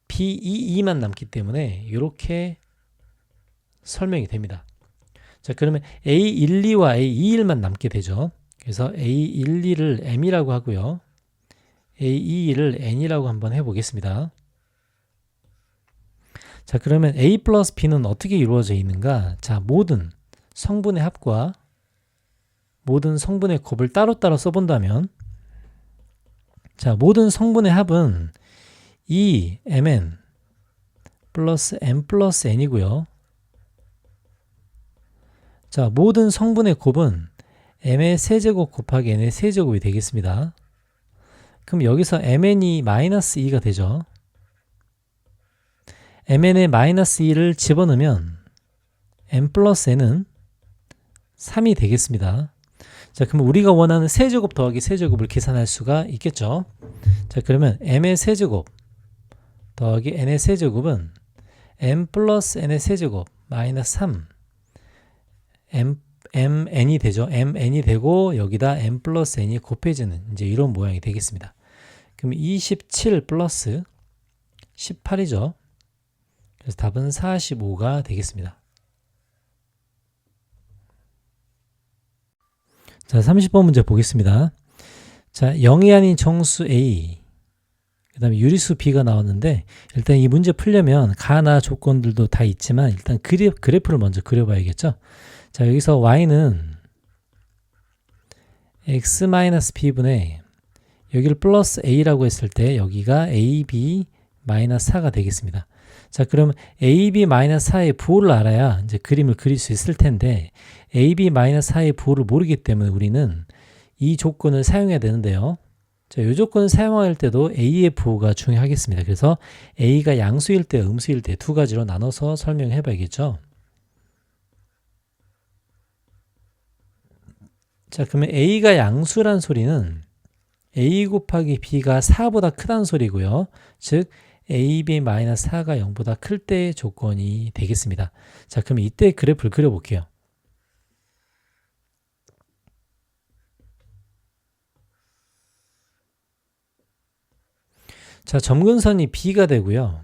P22만 남기 때문에 이렇게 설명이 됩니다. 자, 그러면 A12와 A21만 남게 되죠. 그래서 A12를 M이라고 하고요. A22를 N이라고 한번 해보겠습니다. 자, 그러면 A 플러스 B는 어떻게 이루어져 있는가? 자, 모든 성분의 합과 모든 성분의 곱을 따로따로 써본다면 자, 모든 성분의 합은 EMN 플러스 M 플러스 N이고요. 자, 모든 성분의 곱은 M의 세제곱 곱하기 N의 세제곱이 되겠습니다. 그럼 여기서 MN이 마이너스 2가 되죠. MN에 마이너스 2를 집어넣으면 M 플러스 N은 3이 되겠습니다. 자, 그럼 우리가 원하는 세제곱 더하기 세제곱을 계산할 수가 있겠죠. 자, 그러면 M의 세제곱 더하기 N의 세제곱은 M 플러스 N의 세제곱 마이너스 3 MN이 되죠. MN이 되고 여기다 M 플러스 N이 곱해지는 이제 이런 모양이 되겠습니다. 그럼 27 플러스 18이죠. 그래서 답은 45가 되겠습니다. 자, 30번 문제 보겠습니다. 자, 0이 아닌 정수 A, 그 다음에 유리수 B가 나왔는데 일단 이 문제 풀려면 가나 조건들도 다 있지만 일단 그래프를 먼저 그려봐야겠죠. 자, 여기서 Y는 X-B분의 여기를 플러스 A라고 했을 때 여기가 AB 마이너스 4가 되겠습니다. 자, 그럼 AB 마이너스 4의 부호를 알아야 이제 그림을 그릴 수 있을 텐데 AB 마이너스 4의 부호를 모르기 때문에 우리는 이 조건을 사용해야 되는데요. 자, 이 조건을 사용할 때도 A의 부호가 중요하겠습니다. 그래서 A가 양수일 때, 음수일 때 두 가지로 나눠서 설명해 봐야겠죠. 자, 그러면 A가 양수란 소리는 A 곱하기 B가 4보다 크다는 소리고요. 즉 AB-4가 0보다 클 때의 조건이 되겠습니다. 자, 그럼 이때 그래프를 그려볼게요. 자, 점근선이 B가 되고요.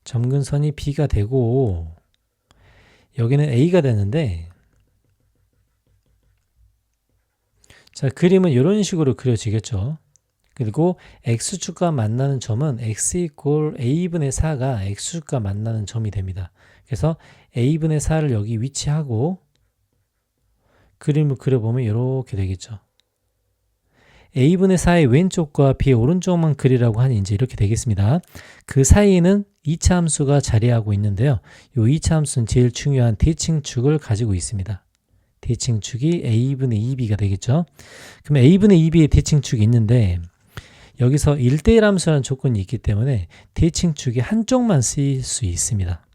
점근선이 B가 되고 여기는 A가 되는데, 자, 그림은 이런 식으로 그려지겠죠. 그리고 X축과 만나는 점은 X 이퀄 A분의 4가 X축과 만나는 점이 됩니다. 그래서 A분의 4를 여기 위치하고 그림을 그려보면 이렇게 되겠죠. A분의 4의 왼쪽과 B의 오른쪽만 그리라고 하니 이제 이렇게 되겠습니다. 그 사이에는 2차 함수가 자리하고 있는데요. 이 2차 함수는 제일 중요한 대칭축을 가지고 있습니다. 대칭축이 A분의 2B가 되겠죠. 그럼 A분의 2B의 대칭축이 있는데 여기서 1대1 함수라는 조건이 있기 때문에 대칭축이 한쪽만 쓰일 수 있습니다.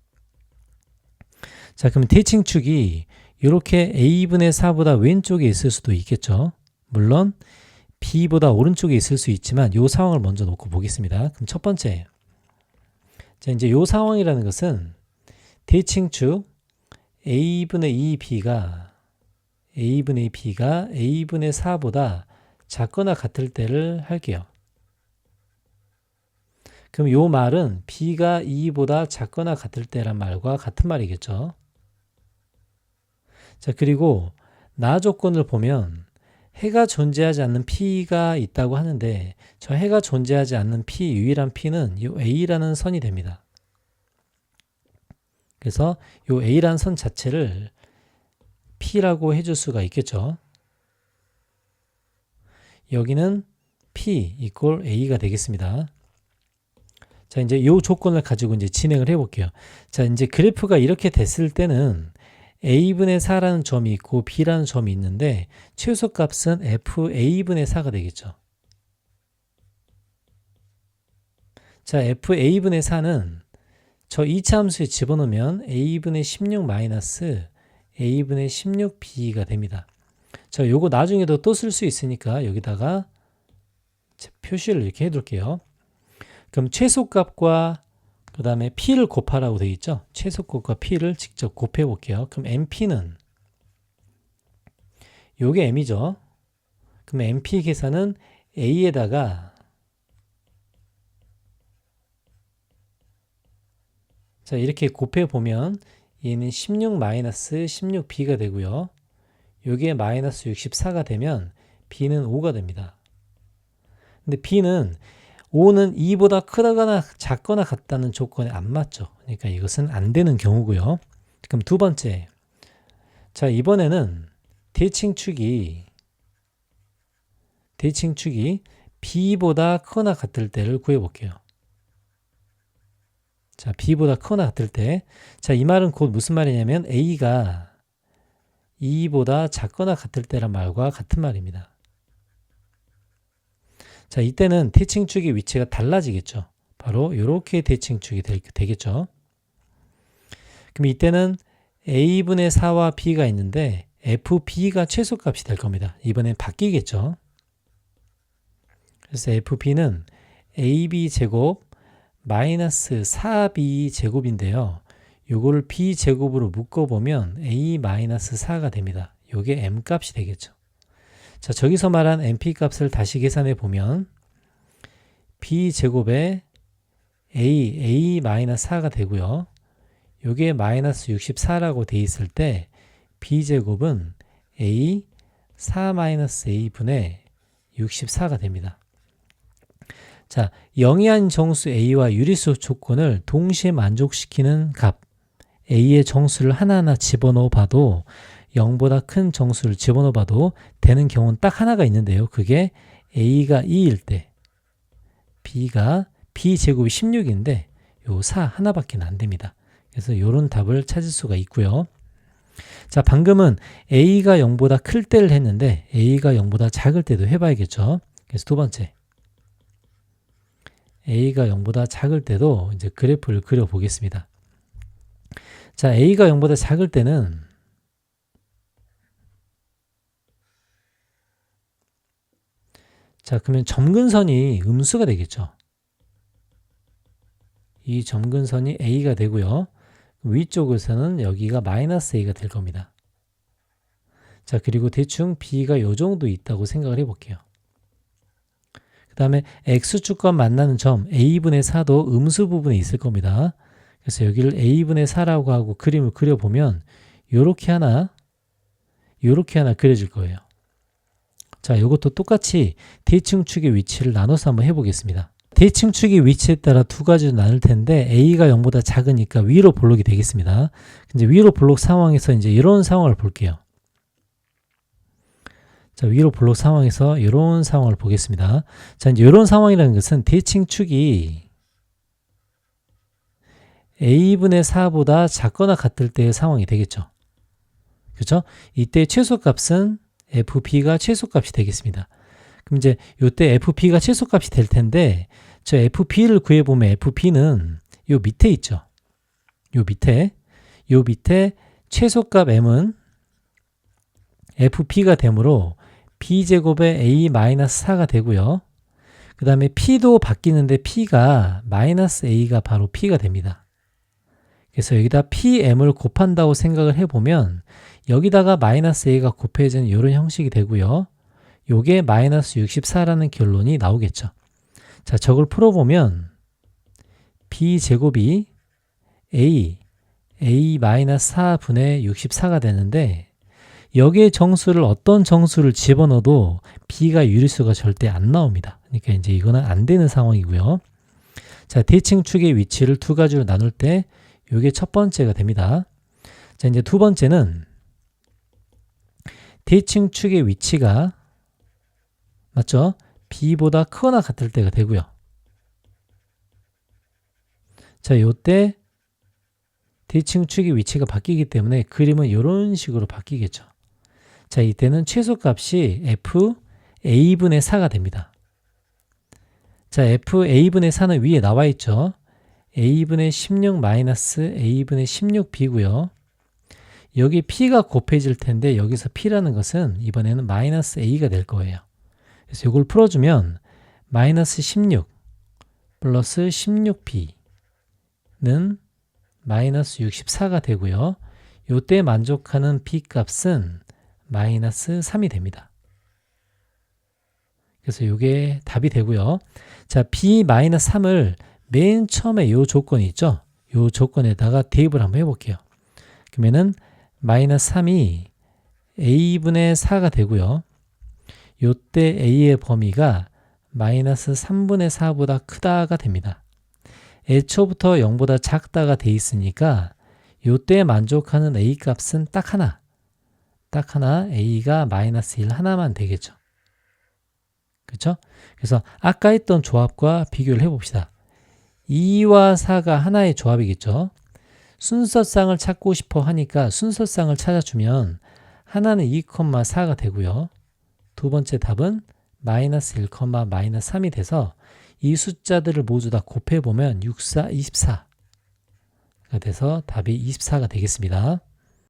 자, 그럼 대칭축이 이렇게 A분의 4보다 왼쪽에 있을 수도 있겠죠. 물론 B보다 오른쪽에 있을 수 있지만 이 상황을 먼저 놓고 보겠습니다. 그럼 첫 번째, 자, 이제 이 상황이라는 것은 대칭축 A분의 2B가 A분의 4보다 작거나 같을 때를 할게요. 그럼 이 말은 B가 2보다 작거나 같을 때란 말과 같은 말이겠죠. 자, 그리고 나 조건을 보면 해가 존재하지 않는 P가 있다고 하는데 저 해가 존재하지 않는 P, 유일한 P는 이 A라는 선이 됩니다. 그래서 이 A라는 선 자체를 P라고 해줄 수가 있겠죠. 여기는 P 이퀄 A가 되겠습니다. 자, 이제 이 조건을 가지고 이제 진행을 해볼게요. 자, 이제 그래프가 이렇게 됐을 때는 A분의 4라는 점이 있고 B라는 점이 있는데 최소값은 FA분의 4가 되겠죠. 자, FA분의 4는 저 2차 함수에 집어넣으면 A분의 16 마이너스 A분의 16B가 됩니다. 자, 요거 나중에도 또 쓸 수 있으니까 여기다가 표시를 이렇게 해둘게요. 그럼 최소값과 그 다음에 P를 곱하라고 되어 있죠. 최소값과 P를 직접 곱해 볼게요. 그럼 MP는 요게 M이죠. 그럼 MP 계산은 A에다가 자, 이렇게 곱해 보면 얘는 16 마이너스 16B가 되고요. 요게 마이너스 64가 되면 B는 5가 됩니다. 근데 B는 5는 2보다 크다거나 작거나 같다는 조건에 안 맞죠. 그러니까 이것은 안 되는 경우고요. 그럼 두 번째, 자, 이번에는 대칭축이 B보다 크거나 같을 때를 구해볼게요. 자, B보다 크거나 같을 때, 자, 이 말은 곧 무슨 말이냐면 A가 2보다 작거나 같을 때란 말과 같은 말입니다. 자, 이때는 대칭축의 위치가 달라지겠죠. 바로 이렇게 대칭축이 되겠죠. 그럼 이때는 A분의 4와 B가 있는데 FB가 최소값이 될 겁니다. 이번엔 바뀌겠죠. 그래서 FB는 AB 제곱 마이너스 4B 제곱인데요. 요거를 B 제곱으로 묶어보면 A 마이너스 4가 됩니다. 요게 M 값이 되겠죠. 자, 저기서 말한 MP 값을 다시 계산해 보면 B 제곱에 A 마이너스 4가 되고요. 요게 마이너스 64라고 돼 있을 때 B 제곱은 A 4 마이너스 A 분의 64가 됩니다. 자, 영이한 정수 A와 유리수 조건을 동시에 만족시키는 값 A의 정수를 하나하나 집어넣어 봐도 0보다 큰 정수를 집어넣어 봐도 되는 경우는 딱 하나가 있는데요. 그게 A가 2일 때 B가 B제곱이 16인데 요 4 하나밖에 안 됩니다. 그래서 이런 답을 찾을 수가 있고요. 자, 방금은 a가 0보다 클 때를 했는데 a가 0보다 작을 때도 해봐야겠죠. 그래서 두 번째, a가 0보다 작을 때도 이제 그래프를 그려보겠습니다. 자, a가 0보다 작을 때는 자, 그러면 점근선이 음수가 되겠죠. 이 점근선이 a가 되고요. 위쪽에서는 여기가 마이너스 a가 될 겁니다. 자, 그리고 대충 b가 요 정도 있다고 생각을 해볼게요. 그 다음에 x축과 만나는 점 a분의 4도 음수 부분에 있을 겁니다. 그래서 여기를 a분의 4라고 하고 그림을 그려보면 요렇게 하나 그려질 거예요. 자, 이것도 똑같이 대칭축의 위치를 나눠서 한번 해보겠습니다. 대칭축의 위치에 따라 두 가지로 나눌 텐데 a가 0보다 작으니까 위로 볼록이 되겠습니다. 이제 위로 볼록 상황에서 이제 이런 상황을 볼게요. 자, 위로 볼록 상황에서 이런 상황을 보겠습니다. 자, 이제 이런 상황이라는 것은 대칭축이 a분의 4보다 작거나 같을 때의 상황이 되겠죠. 그렇죠? 이때 최소값은 fp가 최소값이 되겠습니다. 그럼 이제 이때 fp가 최소값이 될 텐데 저 fp를 구해보면 fp는 요 밑에 있죠. 요 밑에 최소값 m은 fp가 되므로 b제곱의 a-4가 되고요. 그 다음에 p도 바뀌는데 p가 마이너스 a가 바로 p가 됩니다. 그래서 여기다 pm을 곱한다고 생각을 해보면 여기다가 마이너스 a가 곱해지는 이런 형식이 되고요. 요게 마이너스 64라는 결론이 나오겠죠. 자, 저걸 풀어보면 b제곱이 a-4분의 64가 되는데 여기에 정수를 어떤 정수를 집어넣어도 b가 유리수가 절대 안 나옵니다. 그러니까 이제 이거는 안 되는 상황이고요. 자, 대칭축의 위치를 두 가지로 나눌 때 이게 첫 번째가 됩니다. 자, 이제 두 번째는 대칭축의 위치가 맞죠? b보다 크거나 같을 때가 되고요. 자, 요때 대칭축의 위치가 바뀌기 때문에 그림은 이런 식으로 바뀌겠죠. 자, 이때는 최소값이 f(a)분의 4가 됩니다. 자, f(a)분의 4는 위에 나와 있죠. a분의 16 마이너스 a분의 16b고요. 여기 p가 곱해질 텐데 여기서 p라는 것은 이번에는 마이너스 a가 될 거예요. 그래서 이걸 풀어주면 마이너스 16 플러스 16b는 마이너스 64가 되고요. 이때 만족하는 b 값은 마이너스 3이 됩니다. 그래서 이게 답이 되고요. 자, b 마이너스 3을 맨 처음에 이 조건이 있죠. 이 조건에다가 대입을 한번 해볼게요. 그러면은 마이너스 3이 a분의 4가 되고요. 요때 a의 범위가 마이너스 3분의 4보다 크다가 됩니다. 애초부터 0보다 작다가 돼 있으니까 요때 만족하는 a 값은 딱 하나 a가 마이너스 1 하나만 되겠죠. 그렇죠? 그래서 아까 했던 조합과 비교를 해봅시다. 2와 4가 하나의 조합이겠죠. 순서쌍을 찾고 싶어 하니까 순서쌍을 찾아주면 하나는 2,4가 되고요. 두 번째 답은 마이너스 1, 마이너스 3이 돼서 이 숫자들을 모두 다 곱해보면 6, 4, 24가 돼서 답이 24가 되겠습니다.